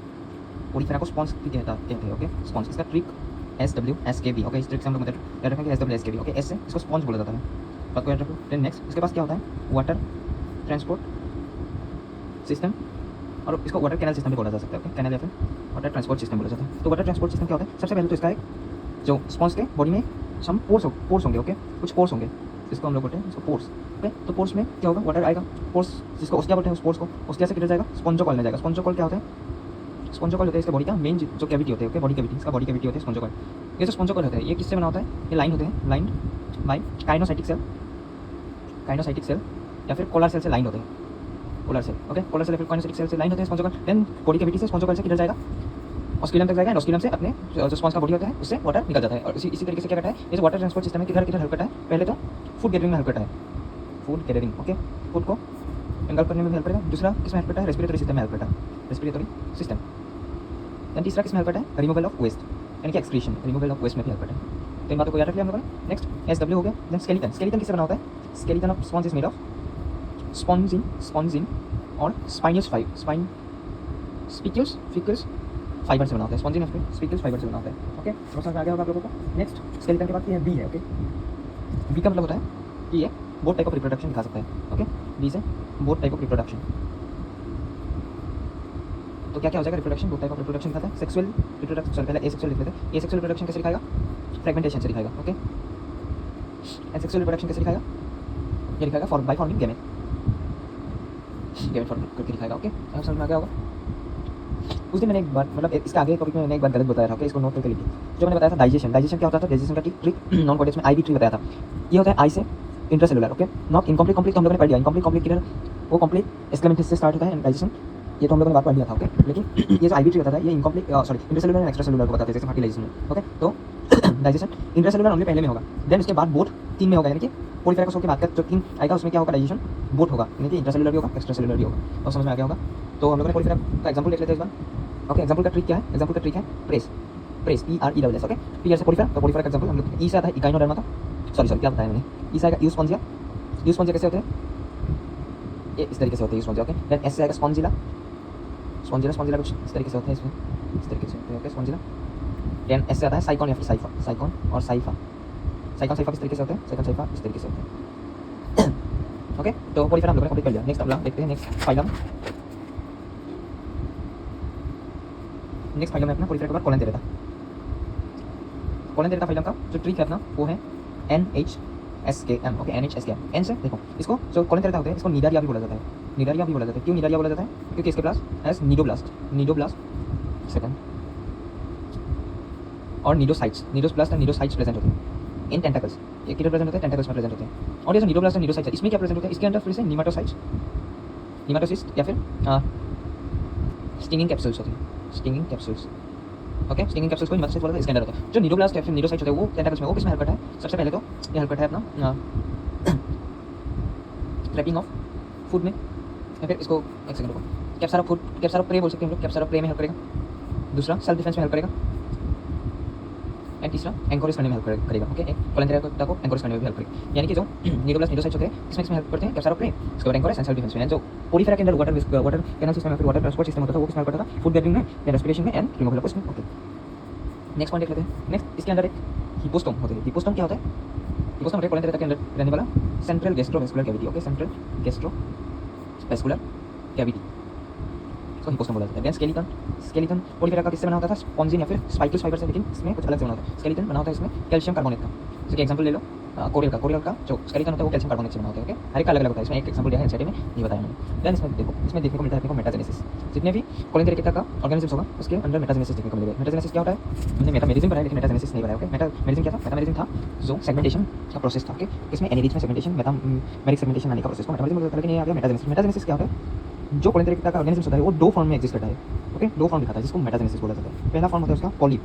पोरीफेरा को स्पॉन्ज भी कहते हैं। ओके, स्पॉन्ज इसका ट्रिक SWSKB। ओके, इस ट्रिक से हम लोग मतलब याद रखेंगे SWSKB। ओके, एस से इसको स्पॉन्ज बोला जाता है, बात को याद रखो। देन नेक्स्ट इसके पास क्या होता है वाटर ट्रांसपोर्ट सिस्टम और इसको वाटर कैनल सिस्टम भी बोला जा सकता है। ओके, कैनल या फिर वाटर ट्रांसपोर्ट सिस्टम बोला जाता है। तो वाटर ट्रांसपोर्ट सिस्टम क्या होता है? सबसे पहले तो इसका एक जो स्पॉन्ज के बॉडी में सम पोर्स होंगे। ओके, कुछ पोर्स होंगे जिसको हम लोग बोलते हैं इसको पोर्स। ओके, तो पोर्स में क्या होगा वाटर आएगा, पोर्स जिसको ओस्टिया बोलते हैं उस पोर्स को ओस्टिया से किधर जाएगा स्पॉन्जोकॉल में जाएगा। स्पॉन्जोकॉल क्या होता है? स्पॉन्जोकॉल होता है इसका बॉडी का मेन जो कैविटी होते हैं। ओके, बॉडी कैविटी इसका बॉडी कैविटी होता है स्पॉन्जोकॉल। ये जो स्पॉन्जोकॉल होता है ये किससे बना होता है? ये लाइन होते हैं, लाइन बाय काइनोसाइटिक सेल या फिर कोलर सेल से लाइन होते हैं, collar cell. Okay, collar cell या फिर काइनोसाइटिक सेल से लाइन होते हैं स्पॉन्जोकॉल। देन बॉडी कैविटी से स्पॉन्जोकॉल से किधर जाएगा ऑस्किलम तक जाएगा एंड ऑस्किलम से अपने जो स्पॉन्ज का बॉडी होता है उससे वाटर निकल जाता है। और इसी तरीके से क्या करता है ये जो वाटर ट्रांसपोर्ट सिस्टम है किधर हेल्प करता है? पहले तो फूड गैदरिंग में हेल्प करता है, फूड गैदरिंग। ओके, फूड को एंगल्फ करने में हेल्प करेगा। दूसरा किसमें हेल्प करता है? रेस्पिरेटरी सिस्टम में हेल्प करता है, रेस्पिरेटरी सिस्टम। देन तीसरा किसमें हेल्प करता है? रिमूवल ऑफ वेस्ट यानी कि एक्सक्रीशन, रिमूवल ऑफ वेस्ट में भी हेल्प करता है। तो इन बातों को याद रख लिया हम लोगों ने। नेक्स्ट SW हो गया। Then skeleton. स्केलेटन किससे बना होता है? Skeleton of sponge is made of spongin और स्पाइनस स्पिक्यूल्स फाइबर से बना होता है। स्पॉन्जिन और स्पिक्यूल्स फाइबर से बना होता है। ओके, समझ में आ गया होगा आप लोगों को। नेक्स्ट स्केलेटन के बाद ये बी है। ओके, बी का मतलब होता है कि ये बोथ टाइप ऑफ रिप्रोडक्शन दिखा सकता है। ओके, बी से बोथ टाइप ऑफ रिप्रोडक्शन। तो क्या क्या हो जाएगा? Reproduction both type of reproduction दिखाता है। सेक्सुअल रिप्रोडक्शन, सॉरी पहले एसेक्सुअल लिख लेते हैं। एसेक्सुअल रिप्रोडक्शन कैसे दिखाएगा? फ्रेगमेंटेशन से दिखाएगा। ओके, एसेक्सुअल रिप्रोडक्शन कैसे दिखाएगा? ये दिखाएगा बाय फॉर्मिंग गैमेट फॉर्म करके दिखाएगा। ओके, समझ में आ गया होगा। उस दिन मैंने एक बार मतलब इसके आगे टॉपिक में मैंने एक बार गलत बताया था। ओके, इसको नोट करके लिखिए। जो मैंने बताया था डाइजेशन क्या होता था? डाइजेशन का ट्रिक नॉन कॉर्टेक्स में IB ट्री बताया था। ये होता है आई से इंट्रासेलुलर। ओके, नॉट इनकम्प्लीट तो हम लोगों ने पढ़ लिया। इनकम्प्लीट किधर? वो कंप्लीट एस्क्लेमेंटिस से स्टार्ट होता है डाइजेशन, ये तो हम लोगों ने बात पढ़ लिया था। ओके, लेकिन ये जो IB ट्री बताता है ये incomplete sorry intracellular and extracellular को बताते हैं जैसे फर्टिलाइजेशन में। ओके, तो डाइजेशन इंट्रासेलुलर ओनली पहले में होगा, देन उसके बाद बोथ 3 में होगा यानी कि पोरीफेरा को के बाद का जो 3 आएगा उसमें क्या होगा? डाइजेशन बोथ होगा यानी कि इंट्रासेलुलर भी होगा एक्स्ट्रासेलुलर भी होगा। तो समझ में आ गया होगा। तो हम लोगों ने पोरीफेरा का एग्जांपल देख लेते हैं इस बार। ओके, एग्जांपल का ट्रिक क्या है? एग्जांपल का ट्रिक है प्रेस PRESS। ओके, P से पोरीफेरा, तो पोरीफेरा का एग्जांपल हम लोग ई से आता है इकाइनोडर्मा का सॉरी क्या बताया मैंने? ई से आएगा यूस्पॉन्जिया कैसे होते हैं? ये इस तरीके से होते हैं यूस्पॉन्जिया। ओके, देन एस से आएगा स्पॉन्जिला कुछ इस तरीके से होता है, इसमें इस तरीके से होते हैं। Okay, Spongilla. देन एस से आता है साइकॉन या फिर साइकॉन और साइफा किस तरीके से होते हैं? साइफा इस तरीके से होते हैं। ओके, तो पोरीफेरा हम लोगों ने कंप्लीट कर लिया। नेक्स्ट अगला देखते हैं। नेक्स्ट फाइलम नेक्स्ट फाइलम है अपना पोलिफेरा के बाद कोलेंटेरेटा। कोलेंटेरेटा फाइलम का जो ट्री है अपना वो है NHSKM। Okay, NHSKM। एन से देखो इसको जो कोलेंटेरेटा होते हैं इसको निडारिया भी बोला जाता है। निडारिया भी बोला जाता है। क्यों निडारिया बोला जाता है? क्योंकि इसके पास एज निडोब्लास्ट सेकंड और निडोसाइट्स एंड निडोसाइट्स प्रेजेंट होते हैं इन टेंटाकल्स। ये किधर प्रेजेंट होते हैं? टेंटाकल्स में प्रेजेंट होते हैं। और ये जो निडोब्लास्ट एंड निडोसाइट्स है इसमें क्या प्रेजेंट होता है? इसके अंदर फिर से निमाटोसिस्ट या फिर स्टिंगिंग कैप्सूल्स होते हैं। Stinging capsules. Okay, stinging capsules को निमाटोसिस्ट बोला जाता है। इसके अंदर होता है जो निडोब्लास्ट या फिर निडोसाइट्स होते हैं वो टेंटाकल्स में वो किसमें हेल्प करता है? सबसे पहले तो ये हेल्प करता है अपना ट्रैपिंग ऑफ फूड में, या फिर इसको एक सेकंड रुको, capture of food, capture of prey बोल सकते हैं हम लोग। कैप्चर ऑफ प्रे में हेल्प करेगा। दूसरा सेल्फ डिफेंस में हेल्प करेगा। एंड तीसरा एंकोरेज करने में हेल्प करेगा। ओके, एक कोलेंटेरेटा को एंकोरेज करने में भी हेल्प करेगा। यानी कि जो निडोब्लास्ट निडोसाइट्स होते हैं इसमें हेल्प करते हैं कैप्चर ऑफ प्रे, इसके बाद एंकोरेज एंड सेल्फ डिफेंस में। जो पोलिफेरा के अंदर वाटर कैनल सिस्टम या फिर वाटर ट्रांसपोर्ट सिस्टम होता था वो किसमें हेल्प करता था? फूड गैदरिंग में, रेस्पिरेशन में एंड रिमूवल ऑफ उसमें। ओके, नेक्स्ट पॉइंट देख लेते हैं। नेक्स्ट इसके अंदर एक हिपोस्टोम होते हैं। हिपोस्टोम क्या होता है? हिपोस्टोम होता है कोलेंटेरेटा के अंदर रहने वाला central gastrovascular cavity. Okay, central gastrovascular cavity इसको हिपोस्टोम बोला जाता है। स्केलेटन पोलिफेरा का किससे बना होता था? स्पॉन्जिन या फिर स्पाइकस फाइबर से, लेकिन इसमें कुछ अलग से बना होता है। स्केलेटन बना होता है इसमें कैल्शियम कार्बोनेट का। जैसे कि एग्जांपल ले लो कोरियल का जो स्केलेटन होता है वो कैल्शियम कार्बोनेट से बना होता है। ओके, हर एक का अलग अलग होता है। इसमें एक एग्जांपल दिया है एनसीईआरटी में, नहीं बताया मैंने। देन इसमें देखो, इसमें देखने को मिलता है अपने को मेटाजेनेसिस। जितने भी कोलेंटेरेटा का ऑर्गेनिजम्स होगा उसके अंदर मेटाजेनेसिस देखने को मिलेगा। मेटाजेनेसिस क्या होता है? हमने मेटामेरिज्म पढ़ा है लेकिन मेटाजेनेसिस नहीं पढ़ा है। ओके, मेटामेरिज्म क्या था? मेटामेरिज्म था जो सेगमेंटेशन का प्रोसेस था। ओके, इसमें एनएडीएच में सेगमेंटेशन, मेटामेरिक सेगमेंटेशन आने का प्रोसेस को मेटामेरिज्म बोला जाता है। लेकिन ये आ गया मेटाजेनेसिस। मेटाजेनेसिस क्या होता है? जो कोलेंटेरेटा का ऑर्गेनिजम्स होता है वो दो फॉर्म में एग्जिस्ट करता है। ओके, दो फॉर्म दिखाता है जिसको मेटाजेनेसिस बोला जाता है। पहला फॉर्म होता है उसका पॉलिप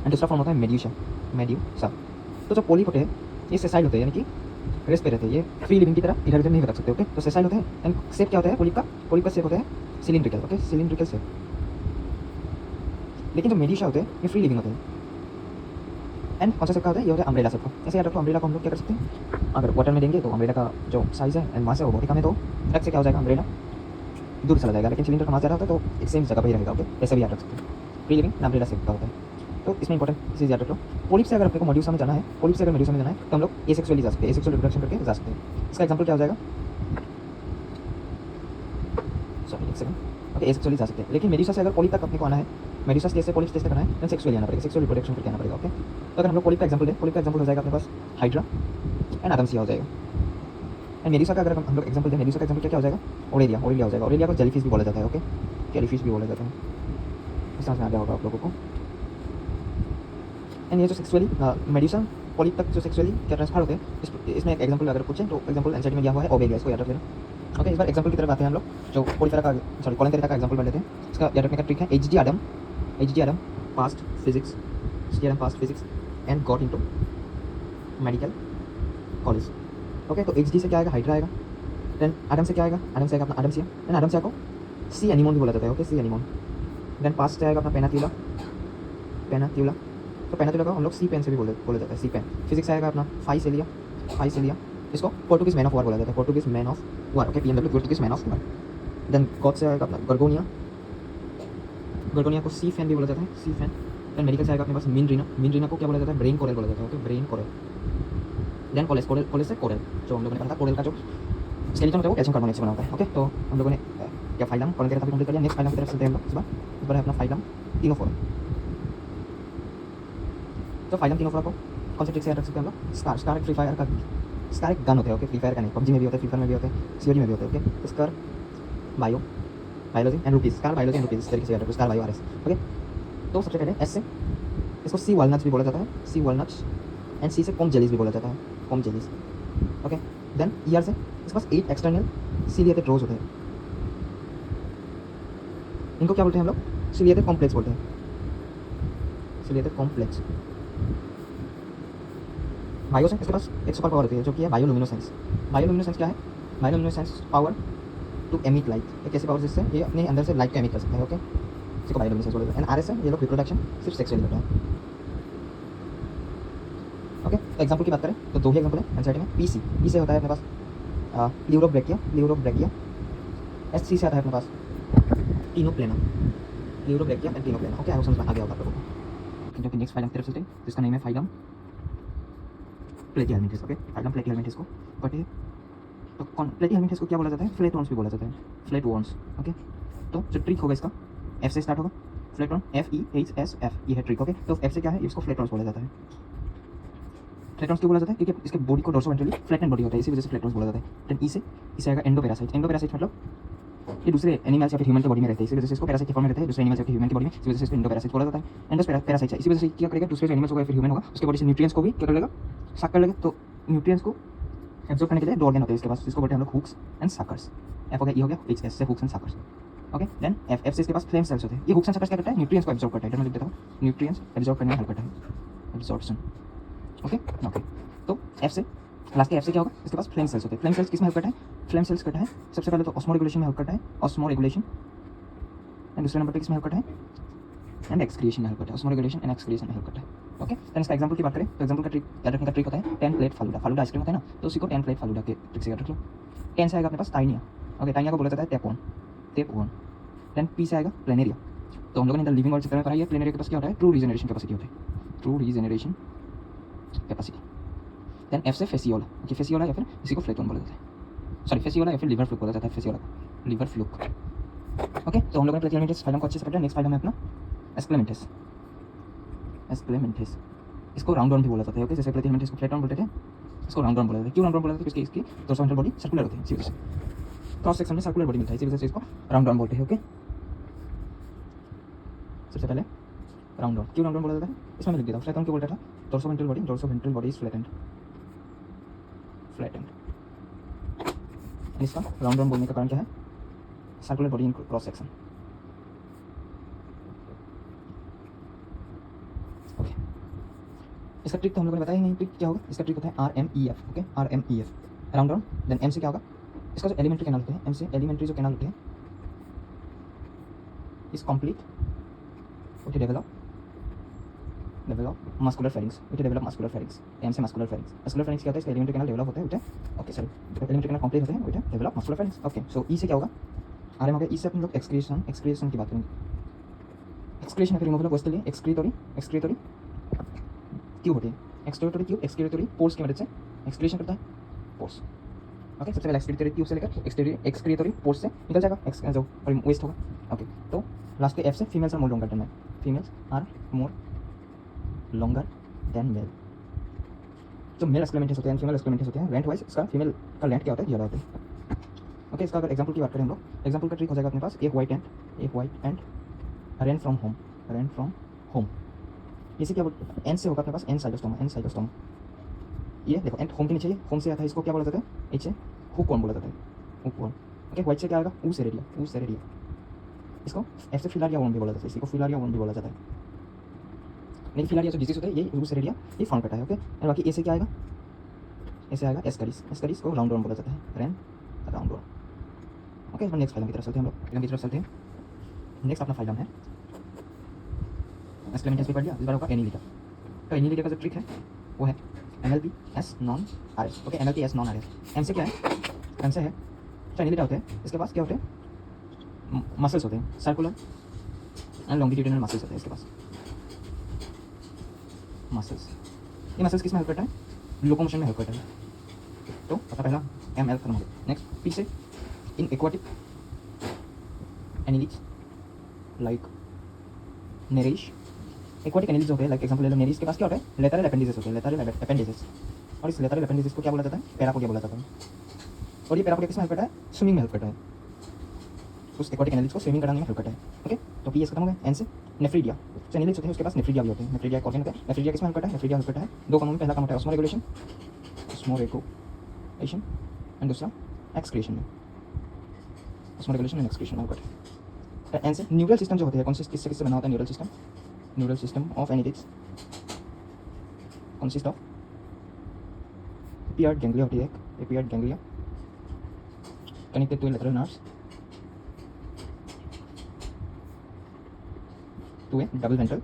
एंड दूसरा फॉर्म होता है मेड्यूसा। तो जो पॉलिप होते हैं ये सेसाइल होते हैं, यानी कि रेस्ट पे रहते हैं। ये फ्री लिविंग की तरह इधर उधर नहीं भटक सकते। ओके, तो सेसाइल होते हैं। एंड शेप क्या होता है पॉलिप का शेप होता है सिलिंड्रिकल। Okay, cylindrical shape. लेकिन जो मेड्यूसा होते हैं ये फ्री लिविंग होते हैं। एंड कौन सा शेप का होता है? ये होता है अम्ब्रेला शेप का। ऐसे याद रखो, अम्ब्रेला को हम लोग क्या कर सकते हैं? अगर वाटर में देंगे तो अम्ब्रेला का जो साइज है एंड मास है वो बहुत ही कम है, तो रख से क्या हो जाएगा? अम्ब्रेला दूर चला जाएगा। लेकिन सिलेंडर का मास ज़्यादा होता है तो एक सेम जगह पर ही रहेगा। ओके, ऐसे भी याद रख सकते हैं। फ्री लिविंग अम्ब्रेला शेप का होता है। तो इसमें इंपॉर्टेंट चीज़ याद रखो, पोलिप से अगर अपने को मेड्यूसा में जाना है, पोलिप से अगर मेड्यूसा में जाना है तो हम लोग एसेक्सुअली जा सकते हैं। एसेक्सुअल रिप्रोडक्शन करके जा सकते हैं। इसका एग्जांपल क्या हो जाएगा? सॉरी एक सेकंड। ओके, एसेक्सुअली जा सकते हैं। लेकिन मेड्यूसा से अगर पोलिप तक अपने को आना है, मेड्यूसा स्टेज से पोलिप स्टेज तक आना है, तो सेक्सुअली आना पड़ेगा। सेक्सुअल रिप्रोडक्शन करके आना पड़ेगा। ओके, तो अगर हम लोग पोलिप का एग्जांपल दें, पोलिप का एग्जांपल हो जाएगा अपने पास हाइड्रा एंड आदमसिया हो जाएगा। एंड मेड्यूसा का अगर हम लोग एग्जांपल दें, मेड्यूसा का एग्जांपल क्या हो जाएगा? ओरेलिया हो जाएगा। ओरेलिया को जेलीफिश भी बोला जाता है। ओके, जेलीफिश भी बोला जाता है। समझ में आ गया होगा आप लोगों को। एंड ये जो सेक्सुअली मेड्यूसा पॉलिप तक जो सेक्सुअली क्या ट्रांसफर होते हैं, इसमें एक एग्जांपल अगर पूछें तो एग्जांपल एनसीईआरटी में दिया हुआ है ओवेलिया, इसको याद रख लेना। ओके, इस बार एग्जांपल की तरफ आते हैं हम लोग। जो पोलिफेरा का कोलेंटेरेटा का एग्जांपल पढ़ लेते हैं। इसका याद रखने का ट्रिक है H.G.. Adam past physics and got into medical college. Okay, तो एच.जी. से क्या आएगा? हाइड्रा आएगा। देन आडम से क्या आएगा? आडम से आएगा अपना आडमसिया। देन आडमसिया को सी एनिमोन भी बोला जाता है। Okay, sea anemone. Then past से आएगा अपना पेनाट्यूला। तो पेनाट्यूला को हम लोग सी पेन से भी बोले जाता है, सी पेन। फिजिक्स आएगा अपना फाइसेलिया। इसको पोर्टुगीज मैन ऑफ वार बोला जाता है। Portuguese man of war. Okay, PMW Portuguese man of war. Then god से आएगा अपना गर्गोनिया को सी फैन भी बोला जाता है, सी फैन। देन मेडिकल से आएगा अपने पास मिनरीना को क्या बोला जाता है? ब्रेन कोरल बोला जाता है। Okay, brain coral. Then college से कोरल, जो हम लोगों ने पढ़ा था। कोरल का जो स्केलेटन होता है वो कैल्शियम कार्बोनेट से बना होता है। ओके, तो हम लोगों ने क्या फाइलम कोलेंटेरेटा भी कंप्लीट कर लिया। नेक्स्ट फाइलम की तरफ चलते हैं हम लोग। इस बार है अपना फाइलम टिनोफोरा। तो फाइलम टिनोफोरा को कौन से ट्रिक से याद रख सकते हैं हम लोग? स्कार एक फ्री फायर का स्कार एक गन होता है। ओके, फ्री फायर का नहीं, पबजी में भी होता है, फ्री फायर में भी होता है, सीओडी में भी होता है। Okay, scar biology and rupees, scar biology and rupees, इस तरीके से याद रखो, स्कार बायो आरएस। ओके, तो सबसे पहले एस से इसको सी वॉलनट्स भी बोला जाता है, सी वॉलनट्स। एंड सी से कॉम जेलीज भी बोला जाता है, comb jellies. Okay, then ER से इसके पास 8 एक्सटर्नल सीलिएटेड रोज होते हैं। इनको क्या बोलते हैं हम लोग? सीलिएटेड कॉम्प्लेक्स बोलते हैं, सीलिएटेड कॉम्प्लेक्स। बायो से इसके पास एक सुपर पावर होती है जो कि है बायोलुमिनेसेंस। बायोलुमिनेसेंस क्या है? Bioluminescence power to emit light. एक ऐसी पावर जिससे ये अपने अंदर से लाइट को एमिट कर सकते हैं। ओके, इसको बायोलुमिनेसेंस बोलते हैं। एंड आरएस है, ये लोग रिप्रोडक्शन सिर्फ सेक्सुअली करते हैं। ओके, तो एग्जांपल की बात करें तो दो ही एग्जांपल है एनसीईआरटी में। पी से होता है अपने पास प्ल्यूरोब्रैकिया। एस से आता है अपने पास टिनोप्लेना, प्ल्यूरोब्रैकिया एंड टिनोप्लेना। ओके, आई समझ में आ गया होगा आप लोगों को। जो कि नेक्स्ट फाइलम की तरफ चलते हैं, जिसका नेम है फाइलम प्लेटिहेलमिंथेस। ओके, फाइलम प्लेटिहेलमिंथेस को पढ़िए। तो प्लेटिहेलमिंथेस को क्या बोला जाता है? फ्लैट वॉर्म्स भी बोला जाता है, फ्लैट वॉर्म्स। ओके, तो जो ट्रिक होगा इसका एफ से स्टार्ट होगा। फ्लेटोन FEHSF, ये है ट्रिक। ओके, तो एफ से क्या है, इसको फ्लेटोन्स बोला जाता है। फ्लेटोन्स क्यों बोला जाता है, क्योंकि इसके बॉडी को डोर्सोवेंट्रली फ्लैटन बॉडी होता है, इसी वजह से फ्लेटोन्स बोला जाता है। देन ई से इसे आएगा एंडोपैरासाइट। एंडोपैरासाइट मतलब ये दूसरे एनिमल्स या फिर ह्यूमन के बॉडी में रहते हैं, इसी वजह से इसको पैरासाइट के फॉर्म में रहते हैं, दूसरे एनिमल्स या फिर ह्यूमन की बॉडी में, इसी वजह से इसको एंडोपैरासाइट बोला जाता है। एंडोपैरासाइट है, इसी वजह से क्या करेगा, दूसरे जो एनिमल्स होगा या फिर ह्यूमन होगा उसके बॉडी से न्यूट्रिएंट्स को भी क्या कर लेगा, सक कर लेगा। तो न्यूट्रिएंट्स को एब्जॉर्ब करने के लिए दो ऑर्गन होते हैं इसके पास, इसको बोलते हैं हम लोग हुक्स एंड सकर्स। एफ हो गया, ई हो गया, एच एस से hooks and suckers. Okay, then F से इसके पास फ्लेम सेल्स होते हैं। ये हुक्स एंड सकर्स क्या करता है, न्यूट्रिएंट्स को एब्जॉर्ब करता है। इधर मैं लिख देता हूँ, न्यूट्रिएंट्स एब्जॉर्ब करने में हेल्प करता है, एब्जॉर्प्शन। ओके ओके, तो एफ से लास्ट के एफ से क्या होगा, इसके पास फ्लेम सेल्स होते हैं। फ्लेम सेल्स किस में हेल्प करता है, फ्लेम सेल्स करता है सबसे पहले तो ऑस्मो रेगुलेशन में हेल्प करता है, ऑस्मो रेगुलेशन। एंड दूसरे नंबर पे किसमें हेल्प करता है, एंड एक्सक्रिएशन में हेल्प करता है, ऑस्मो रेगुलेशन एंड एक्सक्रिएशन में हेल्प करता है। ओके, देन इसका एग्जांपल की बात करें तो एग्जांपल का ट्रिक याद रखने का ट्रिक होता है 10 प्लेट फालूदा। फालूदा आइसक्रीम होता है ना, तो उसी को 10 प्लेट फालूदा के ट्रिक से याद रख लो। 10 से आएगा अपने पास टाइनिया। ओके, टाइनिया को बोला जाता है टेपोन, टेपोन। देन पी से आएगा प्लेनेरिया। तो हम लोगों ने द लिविंग वर्ल्ड चैप्टर में पढ़ा है, प्लेनेरिया के पास क्या होता है, ट्रू रीजनरेशन कैपेसिटी होती है, true regeneration capacity. Then F से फेसियोला। ओके, फेसियोला या फिर इसी को फ्लेटोन बोला जाता है, सॉरी फेसियोला या फिर लिवर फ्लूक बोला जाता है, फेसियोला को लिवर फ्लूक। ओके, तो हम लोगों ने प्लेटियलमेंटिस फाइलम को अच्छे से पढ़ा। नेक्स्ट फाइलम है अपना एस्क्लेमेंटिस। एस्क्लेमेंटिस इसको राउंड ऑन भी बोला जाता है। ओके, जैसे प्लेटियलमेंटिस को फ्लैट ऑन बोलते थे, इसको राउंड ऑन बोला जाता है। क्यों राउंड ऑन बोला जाता है, क्योंकि इसकी डोर्सोवेंट्रल बॉडी सर्कुलर होती है, इसी वजह से क्रॉस सेक्शन में सर्कुलर बॉडी मिलता है, इसी वजह से इसको राउंड ऑन बोलते हैं। ओके, सबसे पहले राउंड ऑन क्यों राउंड ऑन बोला जाता है, इसमें लिख देता हूँ। फ्लैट ऑन क्यों बोलता था, dorsoventral body, dorsoventral body is flattened, flattened. इसका राउंड ऑन बोलने का कारण क्या है, circular body in cross section. Okay, इसका ट्रिक तो हम लोगों ने बताया ही नहीं, ट्रिक क्या होगा, इसका ट्रिक होता है RMEF। Okay, RMEF round on. Then M से क्या होगा, इसका जो एलिमेंट्री कैनाल होते हैं, एम से एलिमेंट्री जो कैनाल होते हैं is complete okay, develop muscular pharynx. Okay, develop muscular pharynx, M से मस्कुलर फेरिंग्स। मस्कुलर फेरिंग्स क्या होता है, इसका एलिमेंट्री कैनाल डेवलप होते हैं उठे। Okay sorry, alimentary canal complete होते हैं उठे, डेवलप मस्कुलर फेरिंग्स। ओके, सो ई से क्या होगा, आरएम हो गया। ई से अपन लोग एक्सक्रीशन, एक्सक्रीशन की बात करेंगे। एक्सक्रीशन फिर रिमूवल ऑफ के लिए एक्सक्रीटोरी, एक्सक्रीटोरी ट्यूब होती है, एक्सक्रीटोरी ट्यूब, एक्सक्रीटोरी पोर्स की मदद से एक्सक्रीशन करता है, पोर्स। ओके, सबसे पहले एक्सक्रीटोरी ट्यूब से लेकर एक्सक्रीटोरी पोर्स से निकल जाएगा जो वेस्ट होगा। ओके, तो लास्ट के एफ से females are more longer than male, females are more longer than male. जो मेल एक्सक्लेमेंट्स होते हैं, फीमेल एक्सक्लेमेंट्स होते हैं, लेंथ वाइज इसका फीमेल का लेंथ क्या होता है, ज़्यादा होता है। ओके, इसका अगर एग्जांपल की बात करें हम लोग, एग्जांपल का ट्रिक हो जाएगा अपने पास एक white and run from home, run from home. इसे क्या बोलते, एन से होगा अपने पास एन साइटोस्टोमा, एन साइटोस्टोमा। ये देखो एन होम के नीचे, होम से आता है, इसको क्या बोला जाता है, एच से हुकवर्म बोला जाता है, हुकवर्म। ओके, वाइट से क्या आएगा, ऊ सेरेडिया, ऊ सेरेडिया। इसको एफ से फिलारिया वर्म भी बोला जाता है, इसी को फिलारिया वर्म भी बोला जाता है। नहीं, फिलारिया जो डिजीज होता है ये ऊ सेरेडिया ये फॉर्म करता है। ओके, और बाकी ए से क्या आएगा, ऐसे आएगा एस्करिस, एस्करिस को राउंड वर्म बोला जाता है, रैन राउंड वर्म। ओके, अब नेक्स्ट फाइलम की तरफ चलते हैं हम लोग, फाइलम की तरफ चलते हैं। नेक्स्ट अपना फाइलम है एस्क्लेमेंटिस भी पढ़ लिया, इस बार होगा एनीलिटा। तो एनीलिटा का जो ट्रिक है वो है MLPS non RS। Okay, MLPS non RS। M से क्या है, एम से है तो एनीलिटा होते हैं, इसके पास क्या होते हैं, मसल्स होते हैं, सर्कुलर एंड लॉन्गिट्यूडिनल मसल्स होते हैं इसके पास, मसल्स। ये मसल्स किस में हेल्प करता है, लोकोमोशन में हेल्प करता है। तो अपना पहला ML खत्म हो गया। नेक्स्ट पी से इन एक्वाटिक एनिलीज लाइक नेरेश। एक्वाटिक एनिलीज होते हैं, लाइक एग्जांपल ले लो, नेरेश के पास क्या होता है, लेटरल एपेंडिसेस होते हैं, लेटरल एपेंडिसेस। और इस लेटरल एपेंडिसेस को क्या बोला जाता है, पैरापोडिया बोला जाता है। और ये पैरापोडिया किस में हेल्प करता है, स्विमिंग में हेल्प करता है, उस एक्वाटिक एनिलीज को स्विमिंग कराने में हेल्प करता है। ओके, तो पी एस खत्म हो गया। एन से नेफ्रीडिया, तो एनिलीज होते हैं उसके पास नेफ्रीडिया भी होते हैं, नेफ्रीडिया एक ऑर्गन होता है। नेफ्रीडिया किस में हेल्प करता है, नेफ्रीडिया हेल्प करता है दो कामों में, पहला काम होता है osmo regulation, osmo regulation, and दूसरा एक्सक्रीशन में, osmo regulation and excretion help करता है। एन से न्यूरल सिस्टम जो होते हैं, किससे बना होता है neural system, neural system of annelids consist of a paired ganglia होती है, एक a paired ganglia connected to lateral nerves to a double ventral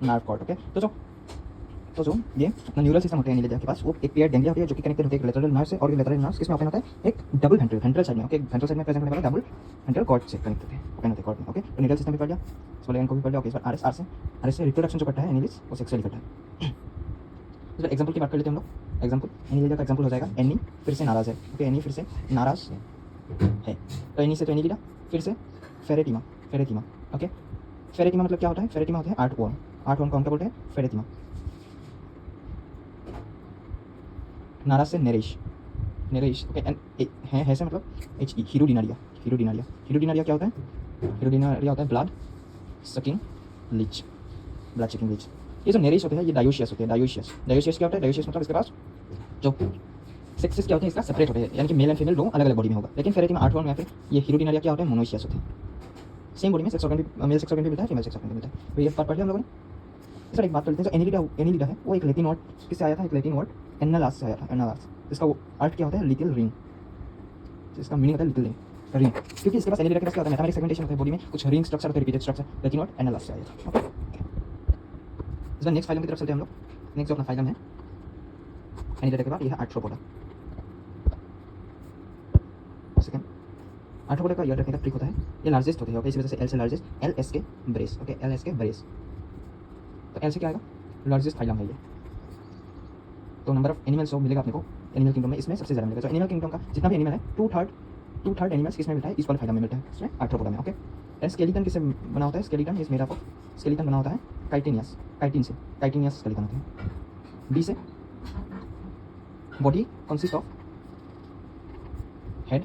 nerve cord. Okay, तो जो ये न्यूरल सिस्टम होते हैं एनिलिडा के पास, वो एक पेयर गैंग्लिया होती है जो कि कनेक्टेड होती है लेटरल नर्व से, और ये लेटरल नर्व किसमें ओपन होता है, एक डबल वेंट्रल साइड में। ओके, वेंट्रल साइड में प्रेजेंट होने वाला डबल वेंट्रल कॉर्ड से कनेक्ट होते हैं, ओपन होते हैं कॉर्ड में। ओके, तो न्यूरल सिस्टम भी पढ़ लिया, इस वाले को भी पढ़ लिया। ओके, इस बार आर से रिप्रोडक्शन जो करता है एनिलिस, वो सेक्सुअली करता है। इस बार एग्जांपल की बात कर लेते हैं हम लोग। एग्जांपल एनिलिडा का एग्जांपल हो जाएगा एनी, फिर से नाराज है। ओके, एनी फिर से नाराज है, तो एनी से तो एनिलिडा, फिर से फेरेटिमा, फेरेटिमा। ओके, फेरेटिमा मतलब क्या होता है? फेरेटिमा होता है आर्टवर्म। आर्टवर्म को हम क्या बोलते हैं? फेरेटिमा। नारा से नेरेश, नेरेश। ओके, एंड है से मतलब एच ई, हीरोडिनारिया। हीरोडिनारिया, हीरोडिनारिया क्या होता है? हीरोडिनारिया होता है blood sucking Leach, blood sucking Leach. ये जो नेरेश होते हैं ये डायोशियस होते हैं। डायोशियस, डायोशियस क्या होता है? डायोशियस मतलब इसके पास जो सेक्सेस क्या होते हैं इसका सेपरेट होते हैं, यानी कि मेल एंड फीमेल दो अलग अलग बॉडी में होगा। लेकिन फेरेटिमा आर्टवर्म या फिर ये हीरोडिनारिया क्या होते हैं? मोनोशियस होते हैं। सेम बॉडी में सेक्स ऑर्गन भी, मेल सेक्स ऑर्गन भी मिलता है, फीमेल सेक्स ऑर्गन भी मिलता है। तो ये पार्ट पढ़ लिया हम लोगों ने। सर एक बात कर लेते हैं, जो एनिलिडा है वो एक लैटिन वर्ड किससे आया था? एक लैटिन वर्ड एनालास से आया था। एनालास, इसका वो अर्थ क्या होता है? Little ring. इसका मीनिंग होता है लिटिल रिंग, क्योंकि इसके पास एनिलिडा के पास क्या होता है? मेटामेरिक सेगमेंटेशन होता है बॉडी में, कुछ रिंग स्ट्रक्चर होता है, रिपीटेड स्ट्रक्चर। लैटिन वर्ड एनालास से आया था। ओके, इस बार नेक्स्ट फाइलम की तरफ चलते हैं हम लोग। नेक्स्ट जो अपना फाइलम है एनिलिडा के बाद ये है आर्थ्रोपोडा। सेकंड, आर्थ्रोपोडा का याद रखने का ट्रिक होता है, ये लार्जेस्ट होते हैं। ओके, इसी वजह से एल से लार्जेस्ट, एल एस के ब्रेस। ओके, एल एस के ब्रेस, तो एल से क्या आएगा? लार्जेस्ट फाइलम है ये। तो नंबर ऑफ एनिमल्स जो मिलेगा अपने को एनिमल किंगडम में, इसमें सबसे ज़्यादा मिलेगा। तो एनिमल किंगडम का जितना भी एनिमल है, टू थर्ड एनिमल्स किसमें मिलता है? इस वाले फाइलम में मिलता है, इसमें आर्थ्रोपोडा में। ओके, एंड स्केलेटन किससे बना होता है? Skeleton is made up of, skeleton बना होता है काइटिनियस, काइटिन से, काइटिनियस स्केलेटन होते हैं। बी से बॉडी कंसिस्ट ऑफ हेड,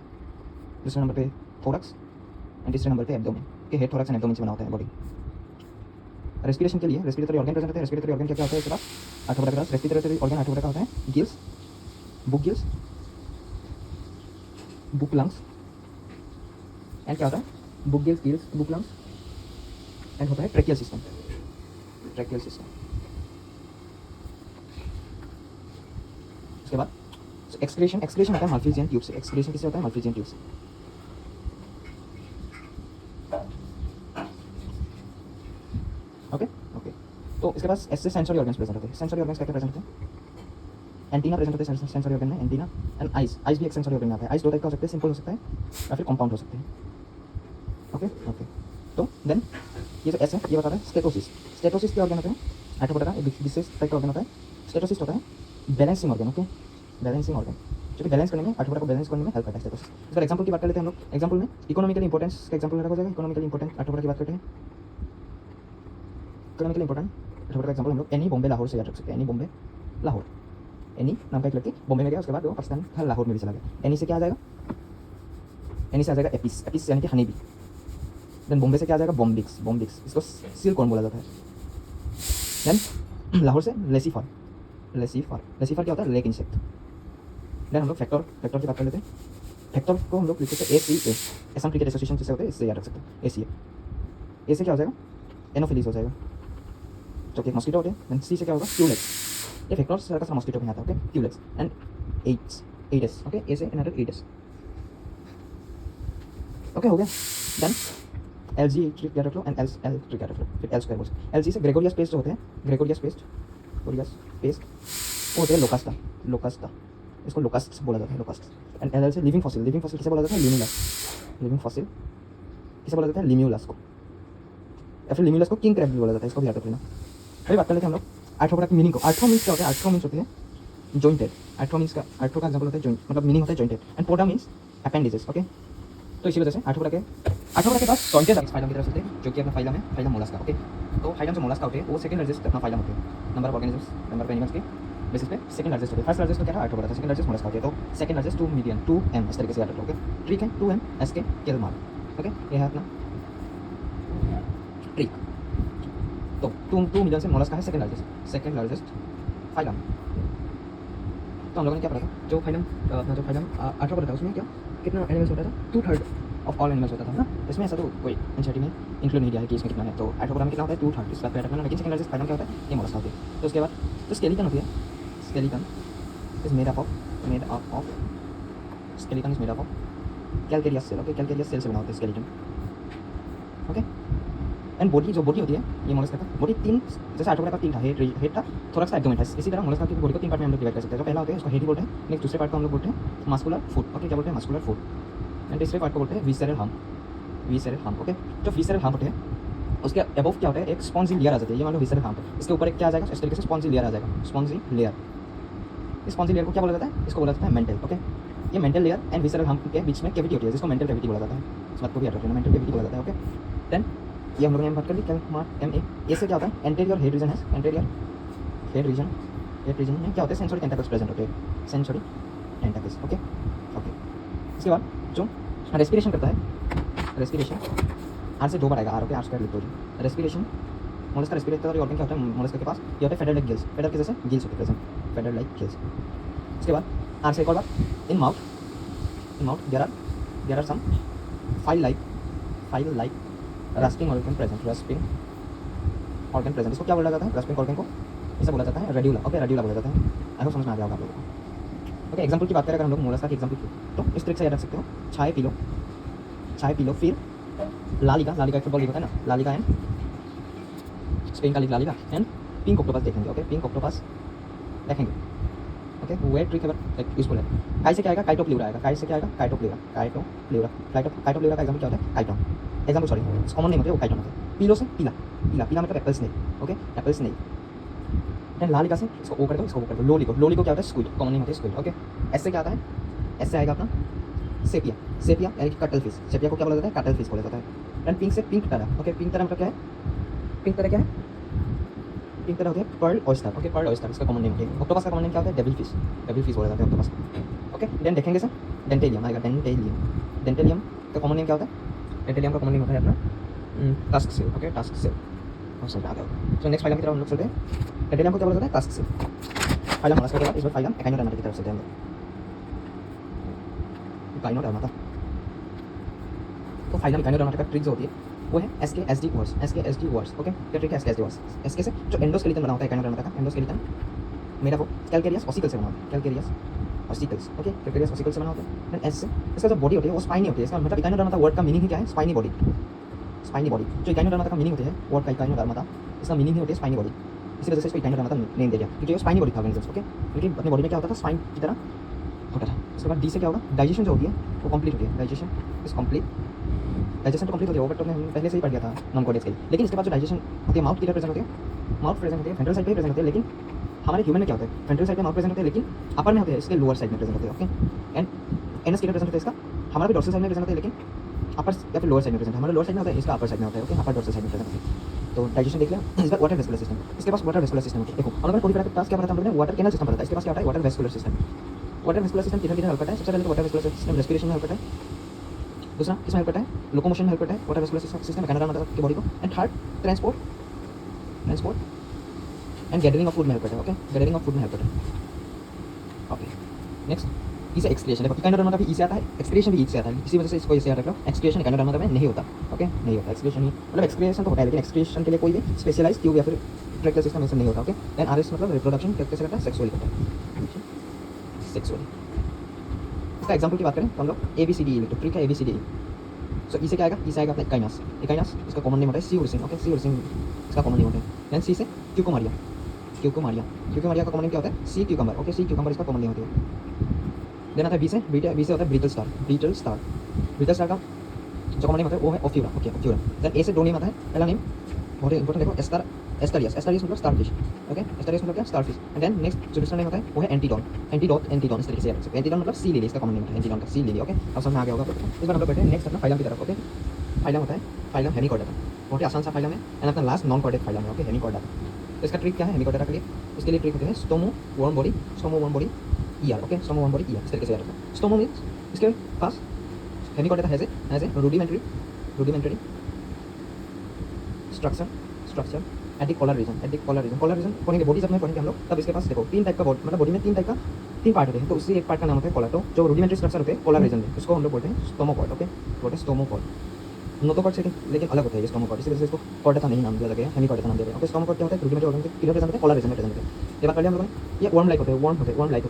दूसरे नंबर पे थोरक्स एंड तीसरे नंबर पे एब्डोमेन। के हेड, थोरक्स एंड एब्डोमेन से बना होता है बॉडी। रेस्पिरेशन के लिए रेस्पिरेटरी ऑर्गन प्रेजेंट होते हैं। रेस्पिरेटरी ऑर्गन क्या क्या होता है इसके पास? आर्थ्रोपोडा के पास रेस्पिरेटरी ऑर्गन आर्थ्रोपोडा का होता है gills, book gills, book lungs, and क्या होता है? Book gills, gills, book lungs, and होता है ट्रेकियल सिस्टम, ट्रेकियल सिस्टम। उसके बाद एक्सक्रीशन, एक्सक्रीशन होता है माल्फिजियन ट्यूब से। एक्सक्रीशन किससे होता है? माल्फिजियन ट्यूब से। ओके ओके, तो इसके पास ऐसे सेंसरी ऑर्गन्स प्रेजेंट होते हैं। सेंसरी ऑर्गन्स क्या क्या प्रेजेंट होते हैं? एंटीना प्रेजेंट होते हैं सेंसरी ऑर्गन में, एंटीना एंड आइज। आइज भी एक सेंसरी ऑर्गन में आता है। आइज दो टाइप का हो सकते हैं, सिंपल हो सकता है या फिर कॉम्पाउंड हो सकते हैं। ओके ओके, तो देन ये जो एस है ये बता रहा है स्टेटोसिस। स्टेटोसिस के ऑर्गन होते हैं आर्थ्रोपोडा का, एक विशेष टाइप का ऑर्गन होता है। स्टेटोसिस होता है balancing organ. Okay, balancing organ जो कि बैलेंस करने में, आर्थ्रोपोडा को बैलेंस करने में हेल्प करता है स्टेटोसिस। इसका एग्जांपल की बात कर लेते हैं हम लोग। एग्जांपल में इकोनॉमिकली इंपॉर्टेंस का एग्जांपल हो जाएगा। इकोनॉमिकली इंपॉर्टेंट आर्थ्रोपोडा की बात करते हैं। इकोनॉमिकली इंपॉर्टेंट आर्थ्रोपोडा का एग्जांपल हम लोग एनी बॉम्बे लाहौर से याद रख सकते हैं। एनी बॉम्बे लाहौर, एनी नाम का एक लड़की बॉम्बे में गया, उसके बाद वो पाकिस्तान का लाहौर में भी चला गया। एनी से क्या आ जाएगा? एनी से आ जाएगा एपिस, एपिस यानी कि हनी बी। देन बॉम्बे से क्या आ जाएगा? बॉम्बिक्स, बॉम्बिक्स इसको सिल्कॉर्न बोला जाता है। देन लाहौर से लेसीफर, लेसीफर, लेसीफर क्या होता है? Lake insect. देन हम लोग फैक्टर, फैक्टर की बात कर लेते हैं। फैक्टर को हम लोग लिख सकते हैं ACA, असम क्रिकेट एसोसिएशन जिससे होते हैं, इससे याद रख सकते हैं ACA। ए से क्या हो जाएगा? एनोफिलीज हो जाएगा जो कि एक मॉस्किटो होते हैं। देन सी से क्या होगा? क्यूलेक्स, ये फैक्टर सारा का सारा मॉस्किटो में आता है। Okay, Culex and Aedes. Okay, A से एनादर एड्स। ओके, हो गया। देन LG ट्रिक याद रख लो एंड L ट्रिक याद रख लो, फिर L स्क्वायर बोल। LG से ग्रेगोरियस पेस्ट जो होते हैं, ग्रेगोरियस पेस्ट, ग्रेगोरियस पेस्ट वो होते हैं लोकास्टा, लोकास्टा इसको लोकास्ट बोला जाता है, लोकास्ट। एंड LL से लिविंग फॉसिल, लिविंग फॉसिल किसे बोला जाता है? लिम्यूलस, लिविंग फॉसिल किसे बोला जाता है? लिम्यूलस को, या फिर लिम्यूलस को किंग क्रैब भी बोला जाता है, इसको भी याद रख लेना। अभी बात कर लेते हैं हम लोग आर्थ्रोपोडा की मीनिंग को। आर्थ्रो मीन्स क्या होता है? आर्थ्रो मीन्स होती है जॉइंटेड। आर्थ्रो मीन्स का, आर्थ्रो का एग्जांपल होता है जॉइंट, मतलब मीनिंग होता है jointed. And poda means appendages. Okay, तो इसी वजह से आर्थ्रोपोडा के पास जॉइंटेड फाइलम की तरफ से जो कि अपना फाइलम है, फाइलम मोलस्का। ओके, तो फाइलम जो मोलस्का होते हैं वो सेकंड लार्जेस्ट अपना फाइलम होते हैं। Number of organisms, number of animals के बेसिस पे सेकंड लार्जेस्ट होते हैं। फर्स्ट लार्जेस्ट तो क्या था? आर्थ्रोपोडा था। सेकंड लार्जेस्ट मोलस्का होते हैं। तो सेकंड लार्जेस्ट 2 मिलियन, 2M इस तरीके से याद रखो। ओके, ट्रिक है 2M SK केलमार। ओके, ये है अपना ट्रिक। तो 2 मिलियन से मोलस्का है सेकंड लार्जेस्ट फाइलम। तो हम लोगों ने क्या पढ़ा था? जो फाइलम अपना जो फाइलम आर्थ्रोपोडा था उसमें क्या कितना एनिमल्स होता था? 2/3 ऑफ ऑल एनिमल्स होता था ना। इसमें ऐसा तो कोई एनसीईआरटी में इंक्लूड नहीं किया है कि इसमें कितना है। तो आर्थ्रोपोडा में कितना होता है? 2/3, इस बात पे याद रखना। लेकिन सेकंड लार्जेस्ट फाइलम क्या होता है? ये मोलस्का होती है। तो उसके बाद जो स्केलेटन होती है, skeleton is made up of skeleton is made up of calcareous cell. Okay, calcareous cell से बना होता है स्केलेटन। ओके, एंड बॉडी जो बॉडी होती है ये मोलस्का का बॉडी 3, जैसे आर्थ्रोपोडा का 3 था, हेड था, थोरक्स था, एब्डोमेन था। इसी तरह मोलस्का की बॉडी को 3 पार्ट में हम लोग डिवाइड कर सकते हैं। जो पहला होता है उसको हेड बोलते हैं। नेक्स्ट दूसरे पार्ट को हम लोग बोलते हैं मस्कुलर फुट। ओके, क्या बोलते हैं? Muscular foot. एंड तीसरे पार्ट को बोलते हैं visceral harm, visceral harm. Okay, जो विसेरल हार्म होते हैं उसके अबव क्या होता है? एक स्पॉन्जी लेयर आ जाती है। ये मान लो विसेरल हार्म, इसके ऊपर एक क्या आ जाएगा? इस तरीके से स्पॉन्जी लेयर आ जाएगा, स्पॉन्जी लेयर। इस स्पॉन्जी लेयर को क्या बोला जाता है? इसको बोला जाता है मेंटल। ओके, ये mental layer and visceral hump के बीच में कैविटी होती है जिसको मेंटल कैविटी बोला जाता है। इस बात को भी याद रखना, मेंटल कैविटी बोला जाता है। ओके, देन ये हम लोगों ने बात कर ली क्या MA। ये से क्या होता है, एंटीरियर हेड रीजन है, एंटीरियर हेड रीजन में क्या होता है, सेंसरी टेंटाकल्स प्रेजेंट होते हैं, सेंसरी टेंटाकल्स। ओके ओके, इसके बाद जो रेस्पिरेशन करता है, रेस्पिरेशन आर से 2 बार आएगा, आर ओके, आर स्क्वायर लिख दो जी। रेस्पिरेशन मोलस्का रेस्पिरेटरी ऑर्गन क्या होता है मोलस्का के पास, ये होता है फेडर लाइक गिल्स, फेडर के जैसे गिल्स होते हैं प्रेजेंट, फेडर लाइक गिल्स। इसके बाद आर से एक और बात, in mouth there are some file like rasping organ present, rasping organ present. इसको क्या बोला जाता है, रस्पिंग ऑर्गन को इसे बोला जाता है रेड्यूला। ओके, रेड्यूला बोला जाता है। आई होप समझ में आ गया होगा आप लोगों को। ओके, एग्जांपल की बात करें अगर हम लोग मोलस्का की एग्जांपल की, तो इस तरीके से याद रख सकते हो, चाय पी लो, फिर लालिगा एक फुटबॉल लीग होता है ना, लालिगा एंड स्पेन का league LaLiga and pink octopus देखेंगे। ओके, पिंक ऑक्टोपस देखेंगे। Okay, wait trick like useful है। काई से क्या आएगा, काइटोप्ल्यूरा आएगा, काई से क्या आएगा, काइटोप्ल्यूरा का एग्जांपल क्या होता है, काइटोन। एग्जांपल सॉरी, कॉमन नेम होते हैं वो काइटोन होते हैं। पीलो से पीला मतलब apple snake. Okay, apple snake. Then LaLiga से इसको ओ कर दो, इसको ओ कर दो, लोलिको क्या होता है, स्क्विड, कॉमन नेम होता है स्क्विड। ओके, एस से क्या आता है, एस से आएगा अपना सेपिया यानी कि कटल फिश। सेपिया को क्या बोला जाता है, कटल फिश बोला जाता है। एंड पिंक से pink ta-ra. Okay, pink ta-ra मतलब क्या है, पिंक टरा क्या है, पिंक टरा होती है pearl oyster. Okay, pearl oyster इसका कॉमन नेम है। ऑक्टोपस का कॉमन नेम क्या होता है, डेविल फिश बोला जाता है ऑक्टोपस। ओके, देन देखेंगे सर डेंटेलियम आएगा, डेंटेलियम का कॉमन नेम क्या होता है, डेंटेलियम का कॉमन नेम होता है अपना tusk shell. Okay, tusk shell और समझ आ गया। तो नेक्स्ट फाइलम की तरफ हम लोग चलते हैं। डेंटेलियम को क्या बोला जाता है, टस्क सेल। फाइलम मोलस्का के बाद इस बार फाइलम एकाइनोडर्मा की तरफ चलते हैं हम लोग। एकाइनोडर्मा तो फाइलम एकाइनोडर्मा का ट्रिक जो होती है वो है SKSD वर्ड्स। ओके, क्या ट्रिक है, SKSD वर्ड्स। SK से जो एंडोस्केलेटन बना होता है एकाइनोडर्मा का, endoskeleton made up of calcareous ossicles से बना होता है, calcareous ossicles. Okay, calcareous ossicles से बना होता है। देन S से इसका जो बॉडी होती है वो स्पाइनी होती है। इसका मतलब एकाइनोडर्मा वर्ड का मीनिंग ही क्या है, स्पाइनी बॉडी। जो एकाइनोडर्मा का मीनिंग होती है वर्ड का एकाइनोडर्मा, इसका मीनिंग ही होती है स्पाइनी बॉडी। इसी वजह से इसको एकाइनोडर्मा नेम दिया क्योंकि वो स्पाइनी बॉडी था ऑर्गेनिज्म। ओके, क्योंकि अपनी बॉडी में क्या होता था, स्पाइन की तरह होता था। उसके बाद D से क्या होगा, डाइजेशन जो होती है वो कंप्लीट होती है, डाइजेशन इज कंप्लीट। डाइजेशन तो कंप्लीट होती है वो, बट हमने पहले से ही पढ़ गया था नॉन कॉर्टेक्स के लिए। लेकिन इसके बाद जो डाइजेशन होती है माउथ की तरफ प्रेजेंट होती है, माउथ प्रेजेंट होती है, वेंट्रल साइड पे प्रेजेंट होती है। लेकिन हमारे ह्यूमन में क्या होता है, वेंट्रल साइड पे माउथ प्रेजेंट होते हैं, लेकिन अपर में होते हैं, इसके लोअर साइड में प्रेजेंट होते हैं। ओके, एंड एनस की तरफ प्रेजेंट होते हैं, इसका हमारा भी डॉर्सल साइड में प्रेजेंट होते हैं, लेकिन अपर या फिर लोअर साइड में प्रेजेंट। हमारा लोअर साइड में होता है, इसका अपर साइड में होता है। ओके, अपर डॉर्सल साइड में प्रेजेंट होता है। तो डाइजेशन देख लिया। इसका वाटर वेस्कुलर सिस्टम, इसके पास वाटर वेस्कुलर सिस्टम होता है। देखो, अगर कोई तरह का टास्क क्या पढ़ा था हम लोगों ने, वाटर कैनल सिस्टम पढ़ा था। इसके पास क्या होता है, water vascular system. Water vascular system किधर हेल्प करता है, सबसे पहले तो वाटर वेस्कुलर सिस्टम रेस्पिरेशन में हेल्प करता है। दूसरा किसमें हेल्प करता है, लोकोमोशन में हेल्प करता है वाटर वेस्कुलर सिस्टम एकाइनोडर्मा की बॉडी को। And third transport and gathering of food में हेल्प करता है। ओके, गैदरिंग ऑफ फूड में हेल्प करता है। ओके, नेक्स्ट इसे एक्सक्रिएशन। देखो, एकाइनोडर्मा का भी ई से आता है, एक्सक्रिएशन भी ई से आता है, इसी वजह से इसको इसे याद रख लो। एक्सक्रिएशन एकाइनोडर्मा में नहीं होता। ओके, नहीं होता एक्सक्रिएशन ही, मतलब एक्सक्रिएशन तो होता है लेकिन एक्सक्रिएशन के लिए कोई भी स्पेशलाइज्ड ट्यूब या फिर ट्रैक्टर सिस्टम ऐसा नहीं होता। ओके, देन RS मतलब रिप्रोडक्शन कैसे करता है, सेक्सुअली करता है, सेक्सुअली। इसका एग्जांपल की बात करें तो हम लोग ABCDE लिखते हैं, ट्रिक है ABCDE। सो ई से क्या आएगा, ई से आएगा अपना एकाइनस, इसका कॉमन नेम होता है सी उर्सिन। ओके, सी उर्सिन इसका कॉमन नेम होता है। देन C से क्यूकोमारिया का कॉमन नेम क्या होता है, सी क्यूकम्बर। ओके, सी क्यूकम्बर इसका कॉमन नेम होता है। देन आता है बी से होता है ब्रीटल स्टार का जो कॉमन नेम होता है वो है ophiura. Okay, ophiura. Then A से दो नेम आता है, पहला नेम बहुत इंपॉर्टेंट, देखो एस्टरियस मतलब स्टारफिश। ओके, एस्टरियस मतलब क्या, स्टारफिश। एंड देन नेक्स्ट जो दूसरा नेम होता है वो है एंटीडॉन इस तरीके से याद रख सकते हैं। एंटीडॉन मतलब सी लिली, इसका कॉमन नेम होता है एंटीडॉन का, सी लिली। ओके, अब समझ में आ गया होगा। इस बार हम लोग बैठे हैं नेक्स्ट अपना फाइलम की तरफ। ओके, फाइलम होता है, फाइलम हेमिकॉर्डाटा, बहुत ही आसान सा फाइलम है। एंड अपना लास्ट नॉन कॉर्डेट फाइलम है। ओके, हेमिकॉर्डाटा। तो इसका ट्रिक क्या है हेमिकॉर्डाटा के लिए, इसके लिए ट्रिक होती है stomo worm body ear. Okay, stomo worm body ear इस तरीके से याद रखना। स्टोमो मीन्स इसके पास Hemichordata has a rudimentary structure at the collar region पढ़ेंगे बॉडी जब में पढ़ेंगे हम लोग, तब इसके पास देखो तीन टाइप का बॉडी, मतलब बॉडी में तीन पार्ट होते हैं। तो उससे एक पार्ट का नाम होता है कॉलर। तो जो रुडिमेंट्री स्ट्रक्चर होते हैं कॉलर रीजन में, उसको हम लोग बोलते हैं स्टोमोकॉर्ड। ओके, बोलते हैं स्टोमोकॉर्ड। नोटोकॉर्ड से लेकिन अलग होता है ये स्टोमोकॉर्ड, इसी वजह से इसको कॉर्डेटा नहीं नाम दिया गया, हेमिकॉर्डेटा नाम दिया गया। ओके, स्टोमोकॉर्ड क्या होता है, रुडिमेंट्री ऑर्गन के किधर प्रेजेंट होते हैं, कॉलर रीजन में प्रेजेंट होते हैं। ये बात कर लिया हम लोगों ने। ये वर्म लाइक होते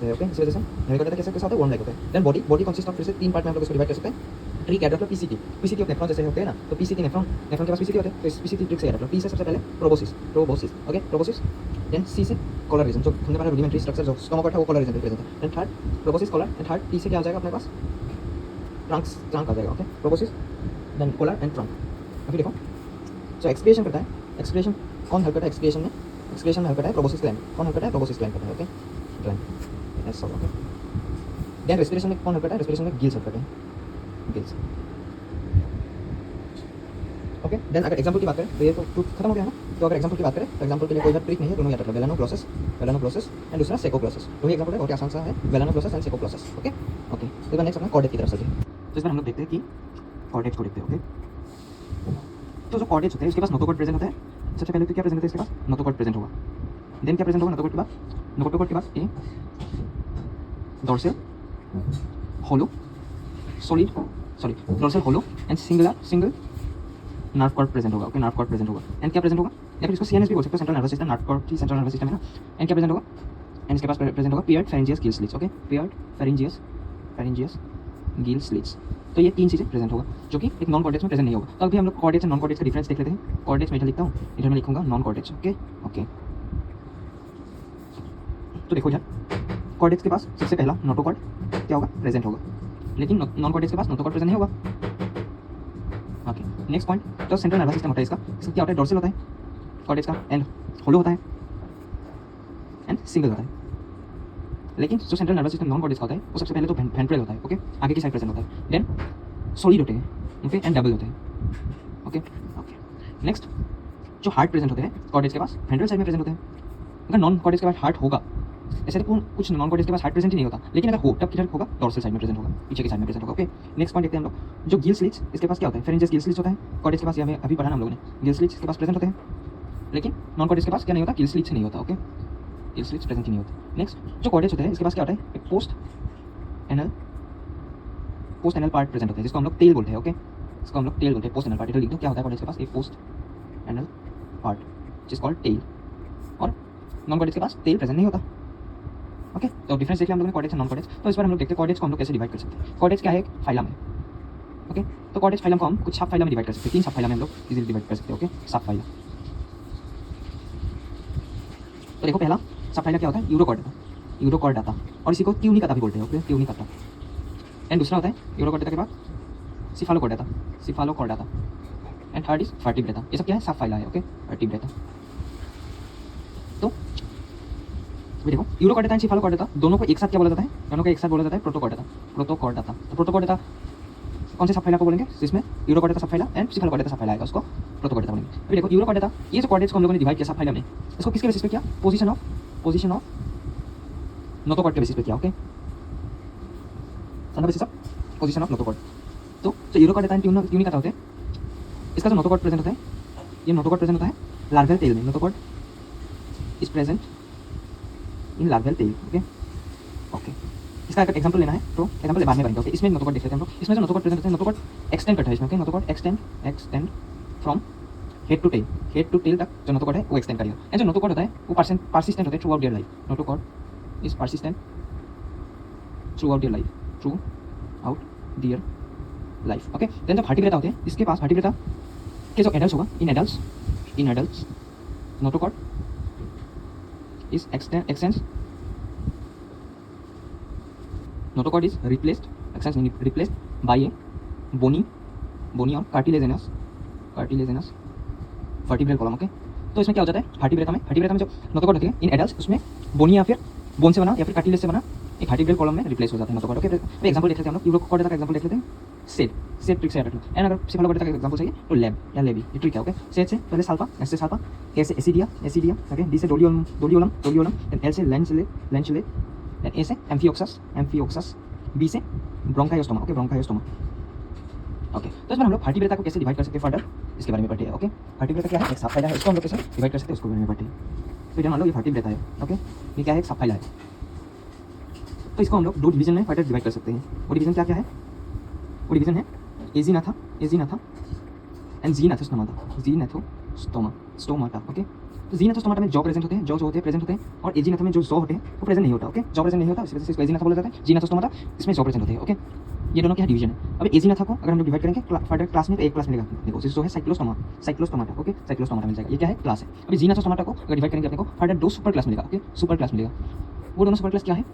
हैं। ओके, इस वजह से हेमिकॉर्डेटा कैसे होता है, वर्म लाइक होते हैं। देन बॉडी कंसिस्ट ऑफ फिर से तीन पार्ट में हम लोग इसको डिवाइड कर सकते हैं। ट्रिक याद रख लो, पीसीटी ऑफ नेफ्रॉन जैसे होते हैं ना, तो पीसीटी नेफ्रॉन के पास पीसीटी होते हैं, तो इस पीसीटी ट्रिक से याद रख लो। पी से सबसे पहले प्रोबोसिस। Okay, proboscis. देन सी से कॉलर रीजन, जो हमने पढ़ा रुडिमेंट्री स्ट्रक्चर जो स्टोमोकॉर्ड है वो कॉलर रीजन पे प्रेजेंट है। And third proboscis collar. And third टी से क्या आ जाएगा अपने पास, ट्रंक आ जाएगा। Okay, proboscis then collar and trunk. अभी देखो जो एक्सक्रिएशन करता है, एक्सक्रिएशन कौन हेल्प करता है, एक्सक्रिएशन में हेल्प करता है प्रोबोसिस ग्लैंड। कौन हेल्प करता है, प्रोबोसिस ग्लैंड करता है। ओके, ग्लैंड ऐसा। ओके, देन रेस्पिरेशन में कौन हेल्प करता है, रेस्पिरेशन में गिल्स हेल्प करते हैं, गिल्स। ओके, देन अगर एग्जांपल की बात करें तो ये तो खत्म हो गया ना। तो अगर एग्जांपल की बात करें तो एग्जांपल के लिए कोई ट्रिक नहीं है, दोनों याद रख लो, वेलानोग्लोसस एंड दूसरा सेकोग्लोसस। तो ये एग्जांपल है, बहुत ही आसान सा है, वेलानोग्लोसस एंड सेकोग्लोसस। ओके ओके, तो इस बार नेक्स्ट अपना कॉर्डेट की तरफ चलते हैं। तो इस बार हम लोग देखते हैं कि कॉर्डेट्स को देखते हैं। ओके, तो जो कॉर्डेट्स होते हैं उसके पास नोटोकॉर्ड प्रेजेंट होता है। सबसे पहले तो क्या प्रेजेंट होता है, इसके पास नोटोकॉर्ड प्रेजेंट होगा। देन क्या प्रेजेंट होगा नोटोकॉर्ड के बाद a dorsal hollow solid dorsal hollow and single nerve cord present होगा। ओके, नर्व कॉर्ड प्रेजेंट होगा एंड क्या प्रेजेंट होगा, या फिर इसको सीएनएस भी बोल सकते हो, central nervous system, nerve cord की सेंट्रल नर्वस सिस्टम है ना। एंड क्या प्रेजेंट होगा, एंड इसके पास प्रेजेंट होगा paired pharyngeal gill slits. Okay, peered pharyngeal gill slits. तो ये तीन चीज़ें प्रेजेंट होगा जो कि एक नॉन कॉर्डेट्स में प्रेजेंट नहीं होगा। तो अभी हम लोग कॉर्डेट्स एंड नॉन कॉर्डेट्स का डिफरेंस देख लेते हैं। कॉर्डेट्स में इधर लिखता हूँ, इधर मैं लिखूंगा नॉन कॉर्डेट्स। ओके ओके, तो देखो इधर कॉर्डेट्स के पास सबसे पहला नोटोकॉर्ड क्या होगा, प्रेजेंट होगा, लेकिन नॉन कॉर्डेट्स के पास नोटोकॉर्ड प्रेजेंट नहीं होगा। ओके, नेक्स्ट पॉइंट, जो सेंट्रल नर्वस सिस्टम होता है इसका क्या होता है, डोर्सल होता है कॉर्डेट्स का, एंड होलो होता है एंड सिंगल होता है। लेकिन जो central nervous system non chordates का होता है वो सबसे पहले तो वेंट्रल होता है। ओके, आगे की साइड प्रेजेंट होता है, देन सॉलिड होते हैं, ओके, एंड डबल होते हैं। ओके ओके, नेक्स्ट जो हार्ट प्रेजेंट होते हैं कॉर्डेट्स के पास वेंट्रल साइड में प्रेजेंट होते हैं। अगर नॉन कॉर्डेट्स के पास हार्ट होगा, ऐसे तो कुछ नॉन कॉर्डेट्स के पास हार्ट प्रेजेंट ही नहीं होता, लेकिन अगर हो तब किधर होगा, डोर्सल साइड में प्रेजेंट होगा, पीछे की साइड में प्रेजेंट होगा। ओके, नेक्स्ट पॉइंट देखते हैं हम लोग, जो गिल स्लिट्स इसके पास क्या होता है, फेरेंजियस गिल स्लिट्स होता है। कॉर्डेट्स के पास, ये हमें अभी पढ़ा ना हम लोगों ने, गिल स्लिट्स इसके पास प्रेजेंट होते हैं, लेकिन नॉन कॉर्डेट्स के पास क्या नहीं होता, गिल स्लिट्स नहीं होता। ओके, गिल स्लिट्स प्रेजेंट ही नहीं होता। नेक्स्ट जो कॉर्डेट्स होते हैं इसके पास क्या होता है, एक पोस्ट एनल पार्ट प्रेजेंट होता है, जिसको हम लोग टेल बोलते हैं। ओके, इसको हम लोग टेल बोलते हैं, पोस्ट एनल पार्ट। इधर लिख दो क्या होता है कॉर्डेट्स के पास, एक post anal part which is called tail, और नॉन कॉर्डेट्स के पास टेल प्रेजेंट नहीं होता। ओके, तो डिफरेंस देख लिया हम लोगों ने कॉर्डेट्स एंड नॉन कॉर्डेट्स। तो इस बार हम लोग देखते हैं कॉर्डेट्स को हम लोग कैसे डिवाइड कर सकते हैं। कॉर्डेट्स क्या है, एक फाइलम है। ओके, तो कॉर्डेट्स फाइलम को हम कुछ सब फाइलम में डिवाइड कर सकते हैं, 3 सब फाइलम में हम लोग इजीली डिवाइड कर सकते हैं। ओके, सब फाइलम। तो देखो पहला सब फाइलम क्या होता है, यूरोकॉर्डाटा, और इसी को ट्यूनिकाटा भी बोलते हैं। Okay, Tunicata. एंड दूसरा होता है यूरोकॉर्डाटा के बाद सिफालोकॉर्डाटा, एंड थर्ड इज वर्टिब्रेटा। ये सब क्या है, सब फाइलम है। Okay, vertebrata. तो देखो यूरोकॉर्डाटा एंड सिफालोकॉर्डाटा दोनों को एक साथ क्या बोला जाता है, दोनों को एक साथ बोला जाता है प्रोटोकॉर्डाटा। तो प्रोटोकॉर्डाटा कौन से सब फाइलम को बोलेंगे, जिसमें यूरोकॉर्डाटा सब फाइलम एंड सिफालोकॉर्डाटा सब फाइलम आएगा, उसको प्रोटोकॉर्डाटा बोलेंगे। अभी देखो यूरोकॉर्डाटा, ये जो कॉर्डेट्स को हम लोगों ने डिवाइड किया सब फाइलम में, इसको किसके बेसिस पे किया, पोजीशन ऑफ नोटोकॉर्ड के बेसिस पे किया। Okay, basis of position of notochord. तो जो यूरोकॉर्डाटा एंड ट्यूनिकाटा होते हैं, इसका जो नोटोकॉर्ड प्रेजेंट होता है, ये नोटोकॉर्ड प्रेजेंट होता है लार्वल टेल में। Notochord is present in larval tail. Okay okay, इसका अगर एग्जांपल लेना है तो एग्जांपल बाद में बनेगा। ओके, इसमें नोटोकॉर्ड देख लेते हैं हम लोग। इसमें जो नोटोकॉर्ड प्रेजेंट होता है, नोटोकॉर्ड एक्सटेंड करता है इसमें। Okay, notochord extend from head to tail तक जो नोटोकॉर्ड है वो एक्सटेंड करेगा। एंड जो नोटोकॉर्ड होता है वो परसिस्टेंट होता है throughout their life. Notochord is persistent throughout their life. Okay, then जो वर्टिब्रेटा होते हैं, इसके पास वर्टिब्रेटा के जो एडल्ट्स होगा, in adults notochord is extends notochord is replaced by a bony और cartilaginous vertebral column। ओके, तो इसमें क्या हो जाता है, वर्टिब्रेटा में जो नोटोकॉर्ड होती है इन एडल्ट्स, उसमें बोनी या फिर बोन से बना या फिर कार्टिलेज से बना एक वर्टिब्रल कॉलम में रिप्लेस हो जाता है नोटोकॉर्ड। ओके, तो एग्जांपल देख लेते हैं हम लोग। यूरोकॉर्डाटा का एग्जांपल देख लेते हैं, सेड ट्रिक से याद रखना। एंड अगर सिफालोकॉर्डाटा का एग्जांपल चाहिए तो लेब या लेवी, ये ट्रिक है। ओके, सेड से पहले साल्पा, एस से साल्पा, ए से एसिडिया, ओके, डी से डोलियोलम, देन एल से लेंचुलेट, देन ए से एम्फिओक्सस, बी से ब्रोंकायोस्टोमा। ओके, ब्रोंकायोस्टोमा। ओके, तो इसमें हम लोग वर्टिब्रेटा को कैसे डिवाइड कर सकते हैं फर्दर, इसके बारे में पढ़ते हैं। ओके, वर्टिब्रेटा क्या है, एक सब फाइलम है, इसको हम लोग कैसे डिवाइड कर सकते हैं उसको बारे में पढ़ते हैं। तो ये मान लो ये वर्टिब्रेटा है। ओके, ये क्या है, एक सब फाइलम है। तो इसको हम लोग 2 डिवीजन में फर्दर डिवाइड कर सकते हैं। वो डिवीजन क्या है, वो डिवीजन है एजिनाथा एंड जीनाथोस्टोमाटा। ओके, तो जीनाथोस्टोमाटा में जॉ प्रेजेंट होते हैं, जॉ होते हैं, और एजिनाथा में जो जॉ होते हैं वो प्रेजेंट नहीं होता। ओके, जॉ प्रेजेंट नहीं होता, इस वजह से इसको एजिनाथा बोला जाता है। जीनाथोस्टोमाटा, इसमें जॉ प्रेजेंट होते हैं। ओके, ये दोनों क्या डिवीजन है। अब एजिनाथा को अगर हम लोग डिवाइड करेंगे फर्दर क्लास में, तो एक क्लास मिलेगा देखो, जो है साइक्लोस्टोमाटा। ओके, साइक्लोस्टोमाटा मिल जाएगा, ये क्या है, क्लास है। अभी जीनाथोस्टोमाटा को अगर डिवाइड करेंगे अपने को फर्दर 2 सुपर क्लास मिलेगा। ओके, सुपर क्लास मिलेगा। वो दोनों सुपर क्लास क्या है,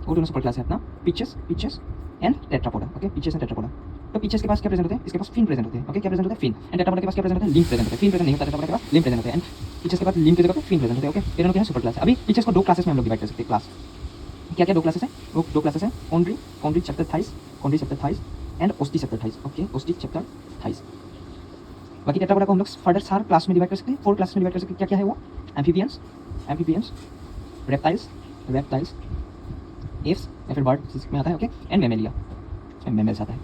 वो दोनों सुपर क्लास है अपना pitches and Tetrapoda. Okay, pitches and Tetrapoda. तो पिचेस के पास क्या प्रेजेंट होते हैं, इसके पास फिन प्रेजेंट होते हैं। ओके, क्या प्रेजेंट होता है, फिन। एंड टेट्रापोडा के पास क्या प्रेजेंट होता है, लिम्फ प्रेजेंट होता है। फिन प्रेजेंट नहीं होता टेट्रापोडा के पास, लिम्फ प्रेजेंट होते हैं। एंड पिचेस के पास लिम्फ की जगह पे फिन प्रेजेंट होते हैं। ओके, ये दोनों क्या है, सुपर क्लास है। अभी पिचेस को 2 क्लासेस में हम लोग डिवाइड कर सकते हैं। क्लास क्या क्या दो क्लासेस हैं, वो दो क्लासेस हैं Chondrichthyes and Osteichthyes. Okay, Osteichthyes. बाकी टेट्रापोडा को हम लोग फर्दर 4 क्लास में डिवाइड कर सकते हैं, 4 क्लास में डिवाइड कर सकते हैं। क्या क्या है वो, एम्फीबियंस, रेप्टाइल्स, एव्स या फिर बर्ड में आता है। ओके, एंड मेमेलिया, मेमेल्स आता है,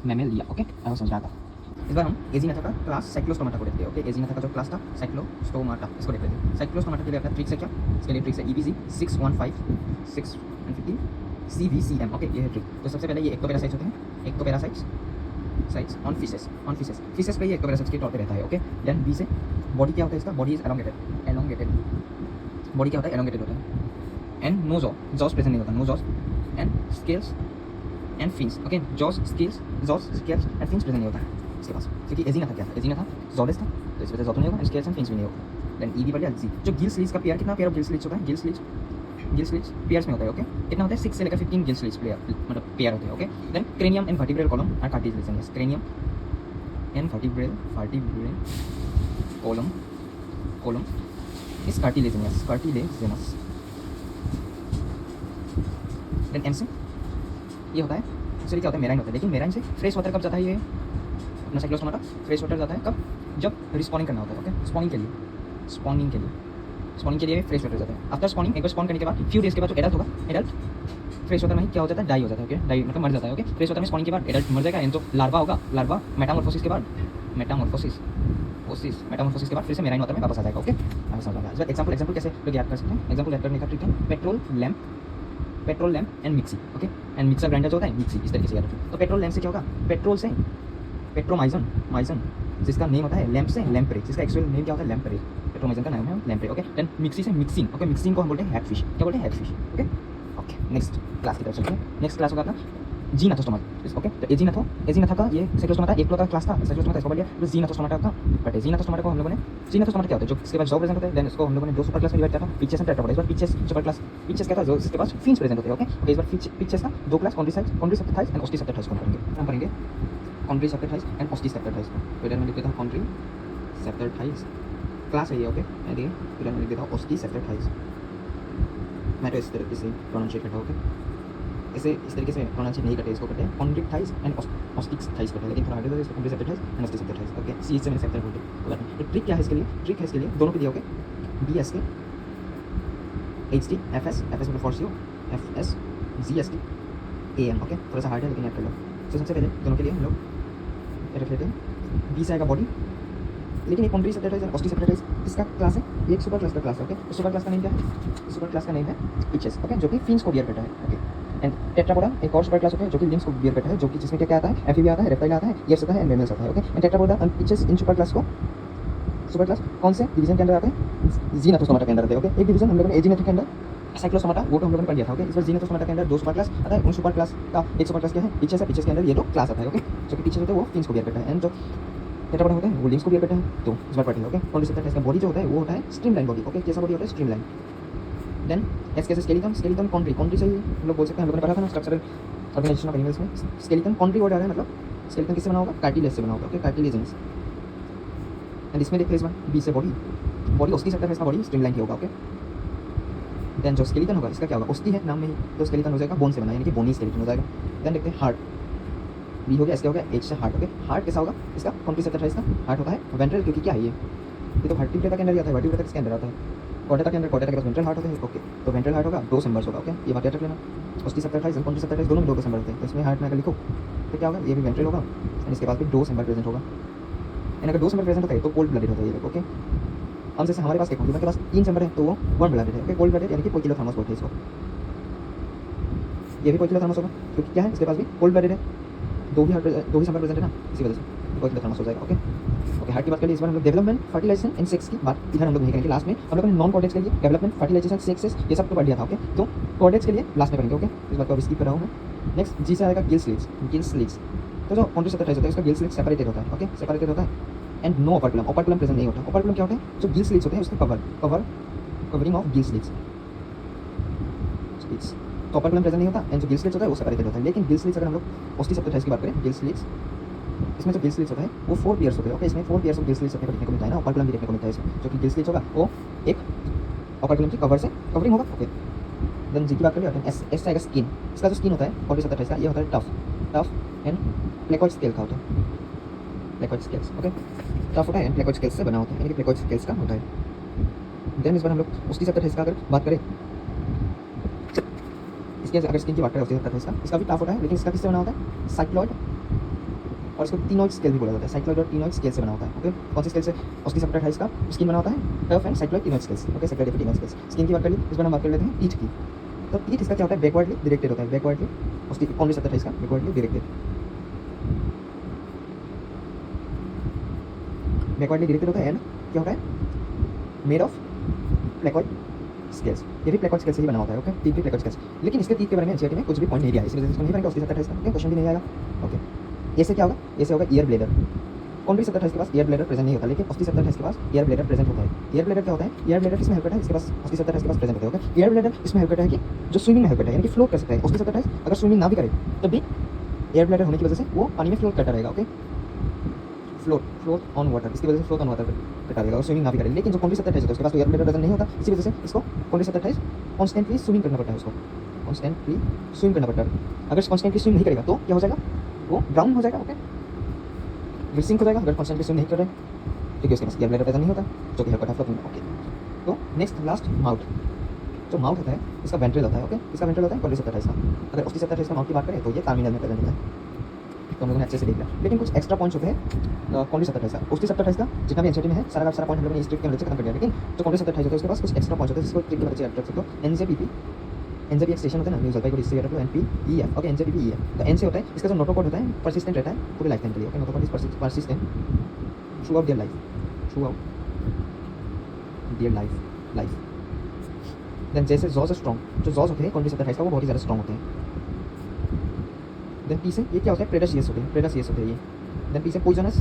मेमेलिया। ओके, अब समझ में आता है। इस बार हम एजीनाथा का क्लास साइक्लोस्टोमाटा को देखते हैं। ओके, एजीनाथा का जो क्लास था साइक्लोस्टोमाटा, इसको देखते हैं। साइक्लोस्टोमाटा के लिए अपना ट्रिक्स है क्या, इसके लिए ट्रिक्स है EPC 615 CVCM। ओके, ये है ट्रिक। तो सबसे पहले ये एक्टोपैरासाइट्स होते हैं, एक्टोपैरासाइट्स ऑन फिशेस पे ये एक्टोपैरासाइट्स के तौर पे रहता है। ओके, देन बी से बॉडी क्या होता है इसका, बॉडी इज एलोंगेटेड, बॉडी क्या होता है, एलोंगेटेड होता है। एंड नो जॉस प्रेजेंट नहीं होता, no jaws and scales and fins. Okay, jaws scales and fins present नहीं होता है इसके पास, क्योंकि एजीनाथा क्या था, एजीनाथा जॉलेस था, तो इस वजह से जॉ तो नहीं होगा, स्केल्स एंड फिन्स भी नहीं होगा। देन ई भी बढ़ गया जी। जो गिल स्लीव्स का पेयर, कितना पेयर ऑफ गिल स्लीव्स होता है, गिल स्लीव्स पेयर्स में होता है। ओके, कितना होता है 6 से लेकर 15 गिल स्लीव्स मतलब पेयर होते हैं। Okay, then cranium and vertebral column और cartilaginous, cranium and vertebral column is cartilaginous. Then M से ये होता है, एक्चुअली क्या होता है, मेराइन होता है, लेकिन मेराइन से फ्रेश वाटर कब जाता है, ये अपना साइक्लोस्टोमाटा फ्रेश वाटर जाता है कब, जब रिस्पॉनिंग करना होता है। ओके, स्पॉनिंग के लिए फ्रेश वाटर जाता है। आफ्टर स्पॉनिंग, एक बार स्पॉन करने के बाद फ्यू डेज के बाद जो एडल्ट होगा, एडल्ट फ्रेश वाटर में क्या हो जाता है, डाई हो जाता है। ओके, डाई मतलब मर जाता है। ओके, फ्रेश वाटर में स्पॉनिंग के बाद एडल्ट मर जाएगा, एंड जो लार्वा होगा, लार्वा मेटामॉर्फोसिस के बाद मेटामॉर्फोसिस के बाद फिर से मेराइन वाटर में वापस आ जाएगा। ओके, समझ आ गया। एग्जांपल कैसे लोग याद कर सकते हैं, एग्जांपल याद करने का ट्रिक है petrol lamp and mixie. Okay, and mixer grinder जो होता है मिक्सी, इस तरीके से याद रखें। तो पेट्रोल लैम्प से क्या होगा, पेट्रोल से पेट्रोमाइजन, जिसका नेम होता है लैम्प से लैम्प्रे, जिसका एक्चुअल नेम क्या होता है, लैम्प्रे, पेट्रोमाइजन का नाम है लैम्प्रे। ओके, देन मिक्सी से मिक्सिंग। ओके, मिक्सिंग को हम बोलते हैं हैगफिश, क्या बोलते हैं, हैगफिश। ओके, नेक्स्ट क्लास की तरफ चलते हैं। नेक्स्ट क्लास होगा अपना जीनाथोस्टोमाटा। ओके, तो एजीनाथा का ये साइक्लोस्टोमाटा एक का क्लास था, साइक्लोस्टोमाटा इसको बोल दिया, तो जीनाथोस्टोमाटा का। बट जीनाथोस्टोमाटा को हम लोगों ने, जीनाथोस्टोमाटा क्या होता है, जो इसके बाद जॉ प्रेजेंट होता है, देन इसको हम लोगों ने 2 सुपर क्लास में डिवाइड किया था, पिचेस एंड टेट्रापोडा। इस बार पिचेस सुपर क्लास, पिचेस क्या था, जो इसके पास फिन्स प्रेजेंट होते हैं। ओके, इस बार पिचेस का 2 class कॉन्ड्री sceptre thighs and Osteichthyes को हम करेंगे कॉन्ड्री sceptre thighs and Osteichthyes. तो इधर मैं लिख देता हूं कॉन्ड्री सेप्टर थाइस क्लास है ये। ओके, एंड ये इधर मैं लिख देता हूं ओस्टी सेप्टर थाइस। मैं तो इस तरीके से प्रोनाउंसिएट करता हूं। ओके, इसे इस तरीके से प्रोनाउंसिएट नहीं करते, इसको करते हैं Chondrichthyes and Osteichthyes करते हैं, लेकिन थोड़ा आगे इसको कॉन्ड्री sceptre thighs and Osteichthyes. Okay, C से मैंने सेप्टर बोलते। तो ट्रिक क्या है इसके लिए, ट्रिक है इसके लिए दोनों के लिए। ओके, BSK HT FS मतलब for FS GST AM। Okay, थोड़ा सा हार्ड है लेकिन याद कर लो। तो सबसे पहले दोनों के लिए हम लोग रख लेते हैं, बी से आएगा बॉडी, लेकिन एक कॉन्ड्री sceptre thighs and Osteichthyes इसका क्लास है, ये एक सुपर क्लास का क्लास है। ओके, तो सुपर क्लास का नेम क्या है, सुपर क्लास का नेम है पिचेस। ओके, जो कि फिन्स को बियर करता है। ओके, एंड टेट्रापोडा एक और सुपर क्लास होता है जो कि लिम्स को बियर करता है, जो कि जिसमें क्या क्या आता है, एम्फीबिया आता है, रेप्टाइल आता है, एव्स आता है एंड मेमल्स आता है। Okay, and Tetrapoda and pitches in super class कौन से डिवीजन के अंदर आते हैं, जीनाथोस्टोमाटा के अंदर आते हैं। ओके, एक डिवीजन हम लोगों ने एजीनाथा के अंदर साइक्लोस्टोमाटा, वो तो हम लोगों ने पढ़ लिया था। ओके, इस बार जीनाथोस्टोमाटा के अंदर 2 सुपर क्लास आता है, उन सुपर क्लास का एक सुपर क्लास क्या है, पिचेस है, पिचेस के अंदर ये 2 क्लास आता है। ओके, जो कि पिचेस होते हैं वो फिन्स को बियर करता है, एंड जो टेट्रापोडा होते हैं वो लिम्स को बियर करता है। तो इस बार पढ़ेंगे। ओके, कॉन्ड्री सेप्टर थाइस का बॉडी जो होता है वो होता है स्ट्रीमलाइन बॉडी। ओके, कैसा बॉडी होता है, स्ट्रीमलाइन। देन एस कैसे स्केलेटन कॉन्ड्री से हम लोग बोल सकते हैं, हम लोगों ने पढ़ा था ना स्ट्रक्चरल ऑर्गेनाइजेशन ऑफ एनिमल्स में, स्केलेटन कॉन्ड्री वर्ड आ रहा है, मतलब स्केलेटन किससे बना होगा, कार्टिलेज से बना होगा। Okay, cartilaginous. एंड इसमें देखते हैं इस बार बी से बॉडी ओस्टी सेप्टर थाइस का बॉडी स्ट्रीमलाइन होगा। ओके, देन जो स्केलेटन होगा इसका क्या होगा, ओस्टी है नाम में ही, तो स्केलेटन हो जाएगा बोन से बना, यानी कि बोनी स्केलेटन हो जाएगा। देन देखते हैं हार्ट, बी हो गया, इसका हो गया एच से हार्ट। ओके, हार्ट कैसा होगा इसका, कॉन्ड्री सेप्टर थाइस का हार्ट होता है वेंट्रल, क्योंकि क्या है ये तो वर्टिब्रेटा के अंदर आता है, वर्टिब्रेटा किसके अंदर आता है, कॉर्डेटा के अंदर, कॉर्डेटा के पास वेंट्रल हार्ट होता है। ओके, तो वेंट्रल हार्ट होगा 2 चैम्बर्स होगा। ओके, ये बात याद रख लेना, ओस्टी sceptre thighs and Chondrichthyes दोनों में 2 चैम्बर होते हैं। तो इसमें हार्ट में अगर लिखो तो क्या होगा, ये भी वेंट्रल होगा एंड इसके पास भी 2 चैम्बर प्रेजेंट होगा। एंड अगर 2 चैम्बर प्रेजेंट होता है तो कोल्ड ब्लडेड होता है ये। ओके, हम जैसे हमारे पास एक ह्यूमन के पास 3 चैम्बर है तो वो वार्म ब्लडेड है। ओके, कोल्ड ब्लडेड यानी कि पोइकिलोथर्मस बोलते हैं इसको, ये भी पोइकिलोथर्मस होगा क्योंकि क्या है, इसके पास भी कोल्ड ब्लडेड है, 2 ही चैम्बर प्रेजेंट है ना, इसी वजह से पोइकिलोथर्मस हो जाएगा। ओके, हार्ट की बात करिए, इस बार हम लोग डेवलपमेंट, फर्टिलाइजेशन एंड सेक्स की बात इधर हम लोग नहीं करेंगे। लास्ट में हम लोग ने नॉन कॉर्डेट्स के लिए डेवलपमेंट, फर्टिलाइजेशन, सेक्सेस ये सब तो पढ़ लिया था। ओके, तो कॉर्डेट्स के लिए लास्ट में पढ़ेंगे। ओके, इस बात को अभी स्किप कर रहा हूँ मैं। नेक्स्ट जी से आएगा गिल स्लीव्स। तो जो कॉन्ड्री सेप्टर थाइस होता है उसका गिल स्लीव्स सेपरेटेड होता है। ओके, सेपरेटेड होता है एंड नो ओपर्कुलम प्रेजेंट नहीं होता। ओपर्कुलम क्या होता है, जो गिल स्लीव्स होते हैं उसके कवरिंग ऑफ गिल स्लीव्स, तो ओपर्कुलम प्रेजेंट नहीं होता एंड जो गिल स्लीव्स होता है वो सेपरेटेड होता है। लेकिन गिल स्लीव्स अगर हम लोग ओस्टी सेप्टर थाइस की बात करें, गिल स्लीव्स इसमें जो गिल स्लीव्स होता है वो 4 पेयर्स होते हैं। ओके, इसमें 4 पेयर्स ऑफ गिल स्लीव्स देखने को मिलता है ना, ओपर्कुलम भी देखने को मिलता है इसमें। जो कि गिल स्लीव्स होगा वो एक ओपर्कुलम की कवरिंग होगा। ओके, देन जी की बात करें देन एस एस आएगा स्किन। इसका जो स्किन होता है कॉन्ट्री 7028 का ये होता है tough tough and placoid scale का होता है, प्लेकॉइड स्केल्स ओके, टफ होता है एंड प्लेकॉइड स्केल्स से बना होता है, यानी कि प्लेकॉइड स्केल्स का होता है। देन इस बार हम लोग उसकी 7028 का अगर बात करें, इसके अगर स्किन की बात करें उसकी 7028 का, इसका भी टफ होता है लेकिन इसका किससे बना होता है साइक्लॉइड और इसको टीनॉइड स्केल भी बोला जाता है, साइक्लॉइड और टीनॉइड स्केल से बना होता है ओके। कौन सी स्केल से उसकी 7028 का स्किन बना होता है tough and cycloid ctenoid scales okay, cycloid ctenoid scales. Skin की बात कर ली, इस बार हम बात कर लेते हैं पीठ की। तो पीठ इसका क्या होता है बैकवर्डली डायरेक्टेड होता है, बैकवर्डली उसकी कॉन्ट्री 7028 का बैकवर्डली डायरेक्टेड, बैकवर्डली डायरेक्टेड होता है एंड क्या होता है मेड ऑफ प्लेकॉइड स्केल्स, ये भी प्लेकॉइड स्केल से ही बना होता है ओके, टीथ भी प्लेकॉइड स्केल्स। लेकिन इसके टीथ के बारे में एनसीईआरटी में कुछ भी पॉइंट नहीं दिया है, इस वजह से इसको नहीं पढ़ेंगे उसकी 7028 का ओके, क्वेश्चन भी नहीं आएगा ओके। ये से क्या होगा, ये से होगा ईयर ब्लेडर। कॉन्ट्री 7028 के पास ईयर ब्लेडर प्रेजेंट नहीं होता, लेकिन उसकी 7028 के पास ईयर ब्लेडर प्रेजेंट होता है। ईयर ब्लेडर क्या होता है, ईयर ब्लेडर किसमें हेल्प करता है, इसके पास उसकी 7028 के पास प्रेजेंट होता है ओके। ईयर ब्लेडर इसमें हेल्प करता है कि जो स्विमिंग में हेल्प करता है, यानी कि फ्लोट कर सकता है। उसकी 7028 अगर स्विमिंग ना भी करे तब भी एयर ब्लेडर होने की वजह से वो पानी में फ्लोट करता रहेगा ओके, फ्लोट ऑन वाटर, इसकी वजह से फ्लोट ऑन वाटर करता रहेगा और स्विमिंग ना भी करे। लेकिन जो कॉन्ट्री 7028 होता है उसके पास तो एयर ब्लेडर प्रेजेंट नहीं होता, इसी वजह से इसको कॉन्ट्री 7028 कॉन्स्टेंटली स्विमिंग करना पड़ता है, उसको कॉन्स्टेंटली स्विम करना पड़ता है। अगर कॉन्स्टेंटली स्विम नहीं करेगा तो क्या हो जाएगा, वो ड्राउन हो जाएगा ओके, सिंक हो जाएगा अगर कॉन्स्टेंटली स्विम नहीं कर रहे, क्योंकि उसके पास एयर ब्लेडर प्रेजेंट नहीं होता जो कि हेल्प करता है फ्लोटिंग में ओके। तो नेक्स्ट लास्ट माउथ, जो माउथ होता है इसका वेंट्रल होता है ओके, इसका वेंट्रल होता है कॉन्ट्री 7028 का। अगर उसकी 7028 का माउथ की बात करें तो ये टर्मिनल में प्रेजेंट होता है, तो हम लोगों ने अच्छे से देख लिया। लेकिन कुछ एक्स्ट्रा पॉइंट्स होते हैं कॉन्ट्री 7028 का, उसकी 7028 का जितना भी एनसीईआरटी में है सारा का सारा पॉइंट हम लोगों ने इस ट्रिक के अंदर से खत्म कर दिया। लेकिन जो कॉन्ट्री 7028 होता है उसके पास कुछ एक्स्ट्रा पॉइंट्स होते हैं जिसको ट्रिक के बच्चे याद रख सकते हो। एनजेपीपी, एनजेपी एक स्टेशन होता है ना न्यू जलपाईगुड़ी, इससे याद रखो एनपीईएफ ओके, एनजेपीईएफ। तो एन से होता है इसका जो नोटो कोड होता है परसिस्टेंट रहता है पूरे लाइफ टाइम के लिए okay, notochord is persistent throughout their life, throughout their life. Then जैसे जॉज स्ट्रॉन्ग, जो जॉज होते हैं कॉन्ट्री 7028 का वो बहुत ही ज़्यादा स्ट्रॉन्ग होते हैं। देन पी से ये क्या होता है प्रेडासियस होते हैं, प्रेडासियस होते हैं ये। देन पी से पॉइजनस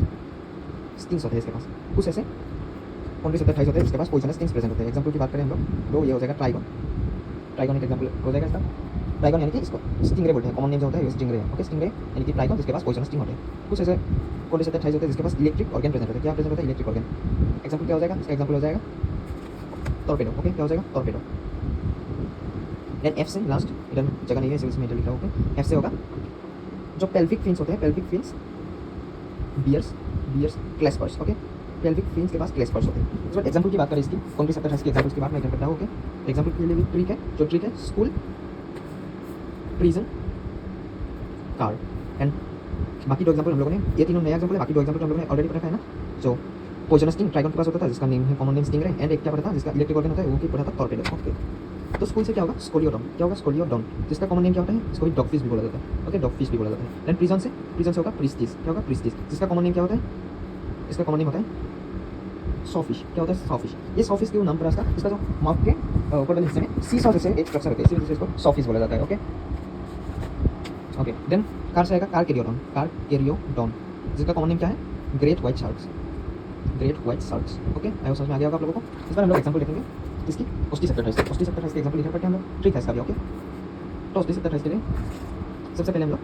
स्टिंग्स होते हैं इसके पास, कुछ ऐसे कॉन्ट्री 7028 होते हैं उसके पास पॉइजनस स्टिंग्स प्रेजेंट होते हैं। एग्जांपल की बात करें हम लोग तो ये हो जाएगा ट्राइगन, ट्राइगन एक एग्जांपल हो जाएगा इसका। ट्राइगन यानी कि इसको स्टिंगरे बोलते हैं, कॉमन नेम जो होता है स्टिंगरे ओके, स्टिंगरे यानी कि ट्राइगन जिसके पास पॉइजनस स्टिंग होते हैं। कुछ ऐसे कॉन्ट्री 7028 होते हैं जिसके पास इलेक्ट्रिक ऑर्गन प्रेजेंट होते हैं, क्या प्रेजेंट होता है इलेक्ट्रिक ऑर्गन। एग्जांपल क्या हो जाएगा, इसका एग्जांपल हो जाएगा टॉर्पेडो ओके, क्या हो जाएगा टॉर्पेडो। देन एफ से लास्ट, इधर जगह नहीं है इसमें लिख रहा हूँ ओके। एफ से होगा जो पेल्विक फिन्स होते हैं, pelvic fins bears claspers okay, pelvic fins के पास क्लेस्पर्स होते हैं। इस बार एग्जांपल की बात करें इसकी कॉन्ट्री 7028 की एग्जांपल्स की बात मैं करता हूँ ओके। एग्जांपल के लिए भी ट्रिक है, जो ट्रिक है स्कूल, प्रिजन, कार एंड बाकी दो एग्जांपल हम लोगों ने, ये तीनों नया एग्जांपल है, बाकी दो एग्जांपल हम लोगों ने ऑलरेडी पढ़ा है ना। जो पॉइजनस स्टिंग ट्राइगन के पास होता था जिसका नेम है कॉमन नेम स्टिंगरे, एंड एक क्या पढ़ा था जिसका इलेक्ट्रिक ऑर्गन होता है वो की पढ़ा था टॉर्पेडो ओके। तो स्कूल से क्या होगा स्कोलियोडॉन, क्या होगा स्कोलियोडॉन, जिसका कॉमन नेम क्या होता है, इसको भी डॉगफिश भी बोला जाता है ओके, डॉगफिश भी बोला जाता है। देन प्रिजन से होगा प्रिस्टिस, क्या होगा प्रिस्टिस, जिसका कॉमन नेम क्या होता है, इसका कॉमन नेम होता है सॉफिश, क्या होता है सॉफिश। ये सॉफिश क्यों नाम पड़ा इसका, इसका जो माउथ के ऊपर वाले हिस्से में सी सॉस से एक स्ट्रक्चर होता है, इसी वजह से इसको सॉफिश बोला जाता है ओके ओके। देन कार से आएगा कार कैरियोडॉन, जिसका कॉमन नेम क्या है great white sharks, great white sharks okay. आई समझ में आ गया होगा आप लोगों को। इस बार हम लोग एग्जांपल देखेंगे इसकी उसकी 7028 के एग्जांपल लिखा पड़ते हैं हम लोग, ठीक है इसका भी ओके। तो उसकी 7028 के लिए सबसे पहले हम लोग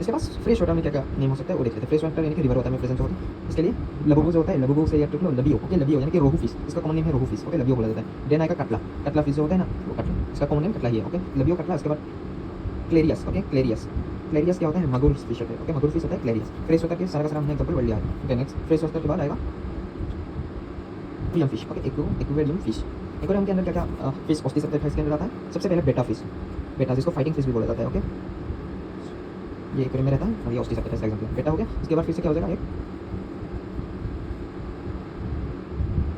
इसके पास फ्रेश वाटर में क्या क्या नेम हो सकता है वो देख लेते हैं। फ्रेश वाटर यानी कि रिवर वाटर में प्रेजेंट होता है, इसके लिए लबुबू जो होता है, लबुबू से याद रख लो लबियो ओके, लबियो यानी कि रोहू फिश, इसका कॉमन नेम है रोहू फिश ओके, लबियो बोला जाता है। देन आएगा कटला, कटला फिश जो होता है ना वो कटला, इसका कॉमन नेम कटला ही है ओके, लबियो कटला। इसके बाद क्लेरियस ओके, क्लेरियस क्या होता है मगुर फिश होता है ओके, मगुर फिश होता है क्लेरियस। फ्रेश वाटर के सारा का सारा हमने एग्जांपल पढ़ लिया है ओके। नेक्स्ट फ्रेश वाटर के बाद आएगा aquarium fish okay, aquarium fish. Aquarium के अंदर क्या क्या फिश उसकी 7028 के अंदर आता है। सबसे पहले बेटा फिश, बेटा जिसको फाइटिंग फिश भी बोला जाता है ओके, ये एक्वेरियम में रहता है और ये उसकी 7028 का एग्जांपल बेटा हो गया। इसके बाद फिर से क्या हो जाएगा एक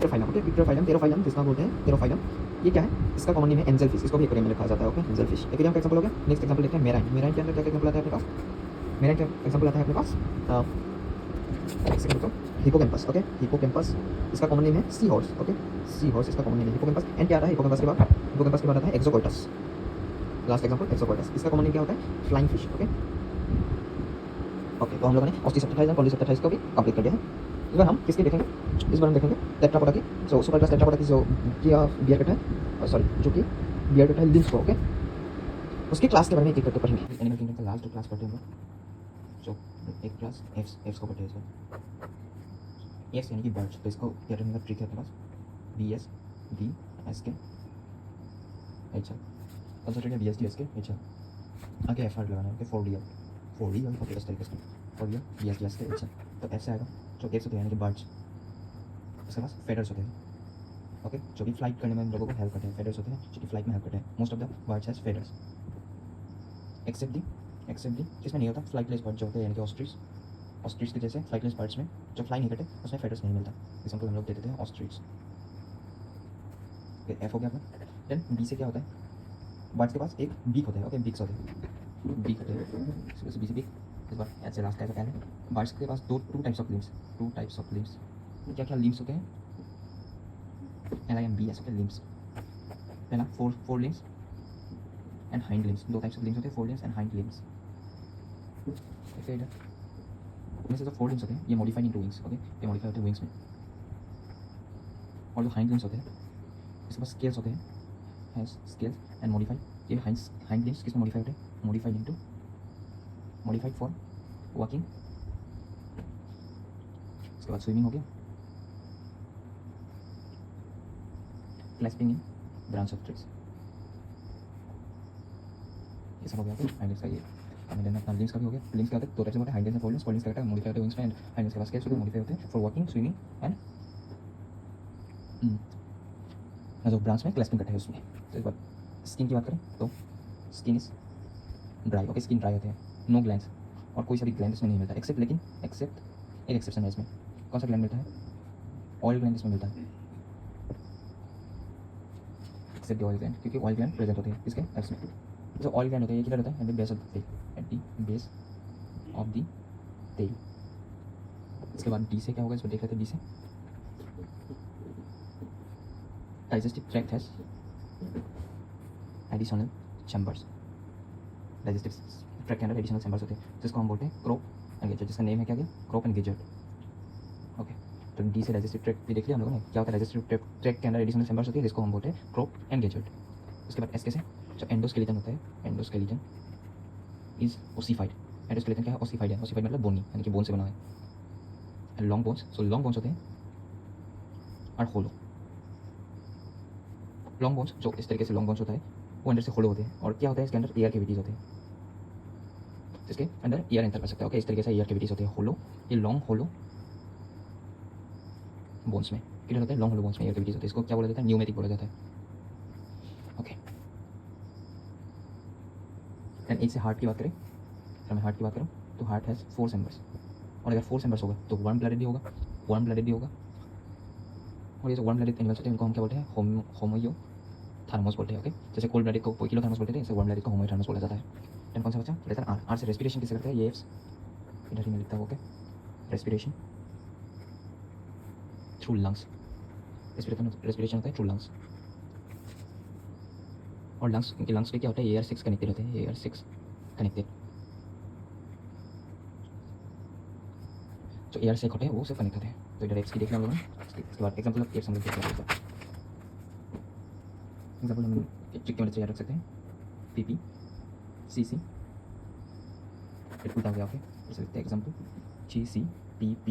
टेरोफाइलम ओके, टेरोफाइलम जिसका बोलते हैं टेरोफाइलम, ये क्या है इसका कॉमन नेम है एंजल फिश, इसको भी एक्वेरियम में रखा जाता है ओके, एंजल फिश एक्वेरियम का एग्जांपल हो गया। नेक्स्ट एग्जांपल देखते हैं मेराइन, मेराइन के अंदर क्या क्या एग्जांपल आता है अपने पास, मेराइन का एग्जांपल आता है अपने पास हिपोकैम्पस ओके, हिपोकैम्पस इसका कॉमन नेम है sea horse okay, sea horse इसका कॉमन नेम है हिपोकैम्पस। एंड क्या आता है हिपोकैम्पस के बाद आता है एक्सोकोर्टस, लास्ट एग्जांपल एक्सोकोर्टस, इसका कॉमन नेम क्या होता है फ्लाइंग फिश ओके ओके। तो हम लोगों ने ऑस्टी 7028 और कॉन्ट्री 7028 को भी कंप्लीट कर दिया है। इस बार हम किसकी देखेंगे, इस बार हम देखेंगे टेट्रापोडा की, जो सुपर क्लास टेट्रापोडा की जो बियर कट है सॉरी जो कि बियर कट है लिम्स को ओके, उसकी क्लास के बारे में एक करके पढ़ेंगे। एनिमल किंगडम का लास्ट क्लास पढ़ते हैं जो एक क्लास एफ को पढ़ते हैं इसमें एस यानी कि बर्ड्स, तो इसको याद रखने का ट्रिक है अपने पास BSDSK अच्छा कंसंट्रेट है BSDS के नीचे आगे एफर्ट लगाना है ओके फॉर रियल ओके इस तरीके से फॉर रियल BSDS के नीचे तो ऐसे आएगा जो एप्स होते हैं यानी कि बर्ड्स उसके पास फेडर्स होते हैं ओके जो कि फ्लाइट करने में लोगों को हेल्प करते हैं फेडर्स होते हैं जो कि फ्लाइट में हेल्प करते हैं most of the birds has feathers except the किसमें नहीं होता फ्लाइटलेस बर्ड जो होते हैं यानी कि ऑस्ट्रिच के जैसे फ्लाइटलेस बर्ड्स में जो फ्लाई नहीं करते उसमें फेडर्स नहीं मिलता एग्जाम्पल हम लोग देते थे ऑस्ट्रिच एफ हो गया अपना देन बी से क्या होता है बर्ड्स के पास एक बीक होता है ओके बीक्स होते हैं बीक होते हैं बी से बीक इस बार ऐसे लास्ट टाइप का है बर्ड्स के पास टू टाइप्स ऑफ लिम्स क्या क्या लिम्स होते हैं LIMBS ओके लिम्स पहला four limbs and hind limbs दो टाइप्स ऑफ लिम्स होते हैं four limbs and hind limbs ऐसे इधर इनमें से जो फोर लिम्स होते हैं ये मॉडिफाइड इनटू विंग्स ओके ये मॉडिफाई होते हैं विंग्स में और जो हाइंड लिम्स होते हैं इसके पास स्केल्स होते हैं हैज स्केल्स एंड मॉडिफाइड ये हाइंड लिम्स किसमें मॉडिफाई होते हैं मॉडिफाइड फॉर वॉकिंग उसके बाद स्विमिंग हो गया clasping in branch of trees ये सब हो गया हाइंड लिम्स का ये देन अपना लिम्स का भी हो गया लिम्स क्या होता है दो टाइप से होते हैं hind limbs and four limbs का होता है मॉडिफाई होते हैं विंग्स में एंड हाइंड लिम्स के पास स्केल्स होते हैं मॉडिफाई होते हैं फॉर वॉकिंग स्विमिंग एंड जो ब्रांच में क्लैस्पिंग करते हैं उसमें तो एक बार स्किन की बात करें तो skin is dry okay skin dry होते हैं नो ग्लैंड्स और कोई सा भी ग्लैंड इसमें नहीं मिलता एक्सेप्ट एक एक्सेप्शन है इसमें कौन सा ग्लैंड मिलता है ऑयल ग्लैंड इसमें मिलता है एक्सेप्ट ऑयल ग्लैंड क्योंकि ऑयल ग्लैंड प्रेजेंट होते हैं इसके एप्स में जो ऑयल ग्लैंड होते हैं ये किधर होता है at the base of the tail at the base of the tail इसके बाद डी से क्या होगा इसको देख लेते हैं डी से digestive tract has additional chambers digestive tract के अंदर additional chambers होते हैं जिसको हम बोलते हैं क्रोप एंड गेजर जिसका नेम है क्या गया क्रोप एंड गेजर ओके तो डी से डाइजेस्टिव ट्रैक्ट भी देख लिया हम लोगों ने क्या होता है डाइजेस्टिव ट्रैक्ट के अंदर एडिशनल चैम्बर्स होती है जिसको हम बोलते हैं क्रोप एंड गेजर उसके बाद एसके से जो एंडोस्केलेटन होता है एंडोस्केलेटन इज ओसिफाइड एंडोस्केलेटन क्या है ओसिफाइड है ओसिफाइड मतलब बोनी यानी कि बोन से बना है long bones so long bones होते हैं और होलो लॉन्ग बोन्स जो इस तरीके से लॉन्ग बोन्स होता है वो अंदर से होलो होते हैं और क्या होता है इसके अंदर एयर कैविटीज होते हैं जिसके अंदर एयर एंटर कर सकता है ओके इस तरीके से एयर कैविटीज होते हैं होलो ये लॉन्ग होलो बोन्स में किधर होता है लॉन्ग होलो बोन्स में एयर कैविटीज होते हैं इसको क्या बोला जाता है न्यूमेटिक बोला जाता है ओके देन एक से हार्ट की बात करें अगर मैं हार्ट की बात करूँ तो हार्ट हैज़ 4 चैम्बर्स और अगर 4 चैम्बर्स होगा तो वार्म ब्लडेड भी होगा और ये जो वार्म ब्लडेड एनिमल्स होते हैं उनको हम क्या बोलते हैं होमोयो थर्मोस बोलते हैं ओके जैसे कोल्ड ब्लडेड को किलो थर्मोस बोलते हैं इसे वार्म ब्लडेड को होमोयो थर्मोस बोला जाता है देन कौन सा बच्चा लेटर आर से रेस्पिरेशन किसे करते हैं ये एफ्स इधर ही में लिखता है okay respiration through lungs respiration होता है थ्रू लंग्स और लंग्स इनके लंग्स पे क्या होता है एयर 6 कनेक्टेड होते हैं एयर 6 कनेक्टेड जो एयर 6 होते हैं वो सब कनेक्ट होते हैं तो इधर एक्स की देख लें हम लोग इसके बाद एग्जाम्पल ऑफ एप्स हम लोग देख लेंगे एग्जाम्पल हम एक ट्रिक की मदद से याद रख सकते हैं PP CC उल्टा हो गया ओके जैसे लिखते हैं एग्जाम्पल GC PP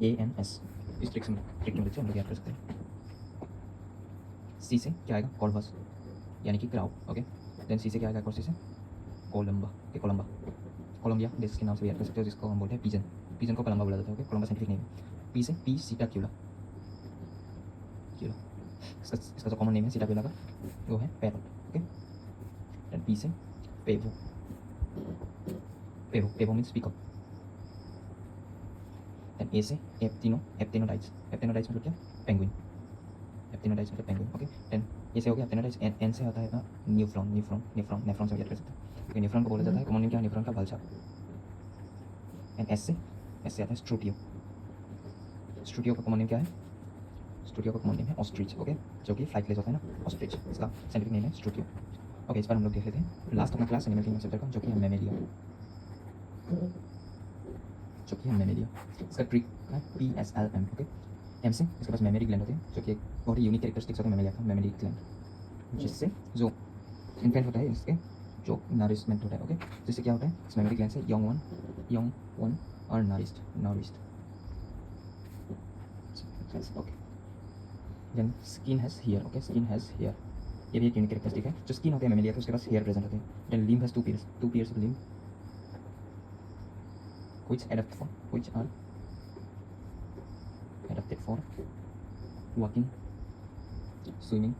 ANS इस ट्रिक की मदद से हम लोग याद कर सकते हैं C से क्या आएगा कॉर्वस यानी कि क्राउ ओके देन C से क्या आएगा कौन से कोलंबिया देश के नाम से भी याद कर सकते हो जिसको हम बोलते हैं पिजन को कोलंबा बोला जाता है ओके कोलंबा साइंटिफिक नेम है पी से पी सीटाक्यूला इसका जो कॉमन नेम है सीटाक्यूला का वो है पैरोट ओके देन पी से पेवो मीन्स पीकॉक देन ए से एप्टिनोडाइट्स मतलब क्या पेंगुइन एप्टिनोडाइट्स मतलब पेंगुइन ओके देन ये से हो गया एप्टिनोडाइट्स एन से आता है ना न्यूफ्रॉन से याद कर सकते हैं क्योंकि न्यूफ्रॉन को बोला जाता है कॉमन नेम क्या है न्यूफ्रॉन का बालचा एंड एस से आता है स्ट्रूटियो का कॉमन नेम क्या है स्ट्रूटियो का कॉमन नेम है ऑस्ट्रिच ओके जो कि फ्लाइटलेस होता है ना ऑस्ट्रिच इसका साइंटिफिक नेम है स्ट्रूटियो ओके इस बार हम लोग देख लेते हैं लास्ट अपना क्लास एनिमल किंगडम चैप्टर का जो कि है मैमेलिया इसका ट्रिक है PSLM ओके एम से इसके पास मेमोरी ग्लैंड होते हैं जो कि एक बहुत ही यूनिक कैरेक्टरिस्टिक्स होते हैं मेमेलिया का मेमोरी ग्लैंड जिससे जो इन्फेंट होता है इसके जो नरिशमेंट होता है ओके जिससे क्या होता है इस मेमोरी ग्लैंड से young one are nourished okay then skin has hair ये भी एक यूनिक कैरेक्टरिस्टिक है। जो स्किन होते हैं मेमेलिया के उसके पास हेयर प्रेजेंट होते हैं। Then limb has two pairs of limb which are adapted for walking, swimming,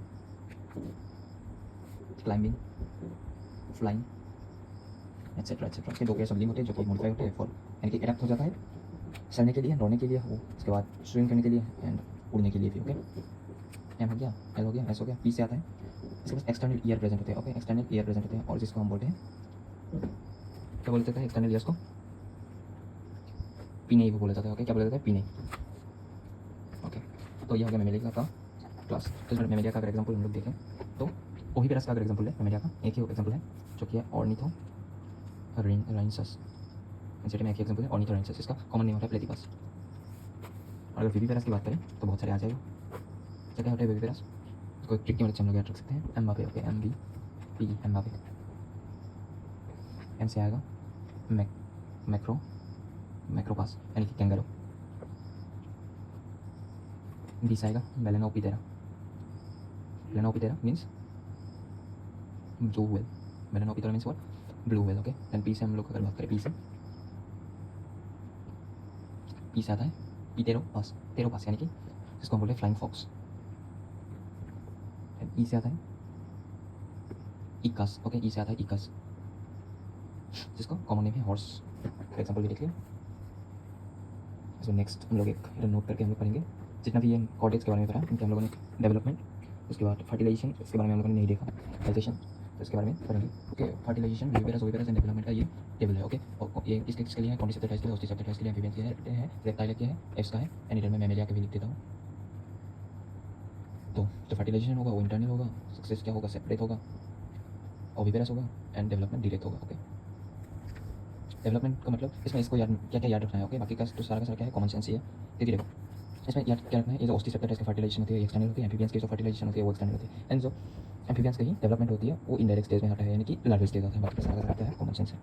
climbing, flying, etc. इसके 2 पेयर्स ऑफ लिम्ब होते हैं जो कि मॉडिफाई होते हैं फॉर, यानी कि एडेप्ट हो जाता है चलने के लिए, दौड़ने के लिए, वो उसके बाद स्विम करने के लिए एंड उड़ने के लिए भी। ओके, एम हो गया, एल हो गया, एस हो गया, पी से आता है। इसके पास एक्सटर्नल ईयर प्रेजेंट होते हैं। ओके, एक्सटर्नल ईयर प्रेजेंट होते हैं और जिसको हम बोलते हैं, क्या बोलते हैं एक्सटर्नल ईयर्स को? पीने ही बोला जाता है। ओके, क्या बोला जाता है? पीने। ओके, तो ये हो गया मेमेलिया का क्लास। तो इसमें मेमेलिया का अगर एग्जाम्पल हम लोग देखें तो ओविपेरस का अगर एग्जाम्पल है, मेमेलिया का एक ही एग्जाम्पल है जो कि है ऑर्निथोराइंसस। इंसेक्ट में एक ही एग्जाम्पल है ऑर्निथोराइंसस। इसका कॉमन नेम होता है प्लेटिपस। और अगर विविपेरस की बात करें तो बहुत सारे आ जाएगा। तो क्या होता है विविपेरस? इसको एक ट्रिक की मदद से हम लोग याद रख सकते हैं। Mbappe. Okay, MVP Mbappe. M से आएगा मैक्रोपास यानी कि कैंगरो। बी से आएगा Balaenoptera means blue whale. Balaenoptera means what? Blue whale. Okay, then P से हम लोग अगर बात करें, पी से आता है टेरोपास यानी कि जिसको हम बोलते हैं फ्लाइंग फॉक्स। ई से आता है इकस। ओके, ई से आता है इकस जिसको कॉमन नेम है हॉर्स। फॉर एग्जाम्पल भी देख लिया। सो नेक्स्ट हम लोग एक नोट करके हम लोग पढ़ेंगे जितना भी ये कॉर्डेट्स के बारे में पढ़ा, इनके हम लोगों ने डेवलपमेंट, उसके बाद फर्टिलाइजेशन, इसके बारे में हम लोगों ने नहीं देखा, डाइजेशन, तो इसके बारे में पढ़ेंगे। Okay, fertilization, viviparous and development का ये टेबल है। ओके, और ये किसके लिए है? कॉर्डिसेप्टर के लिए, ओस्टिसेप्टर के लिए, एम्फीबियंस के लिए है, रेप्टाइल के है, एप्स का है, एंड इधर में मेमेलिया के भी लिख देता हूँ। तो जो फर्टिलाइजेशन होगा वो इंटरनल होगा, सक्सेस क्या होगा? सेपरेट होगा, ओविपेरस होगा, एंड डेवलपमेंट डायरेक्ट होगा। ओके, डेवलपमेंट का मतलब इसमें इसको याद क्या याद रखना है। ओके, बाकी का तो सारा का सारा क्या है? कॉमन सेंस ही है। देखिए देखो, इसमें याद क्या रखना है? ये जो ओस्टिसेप्टर है इसकी फर्टिलाइजेशन होती है, एक्सटर्नल होती है। एम्फीबियंस की जो फर्टिलाइजेशन होती है वो एक्सटर्नल होती है, एंड जो एम्फीबियंस की डेवलपमेंट होती है वो इनडायरेक्ट स्टेज में आता है, यानी कि लार्वल स्टेज आता है। बाकी का सारा का सारा क्या है? कॉमन सेंस है।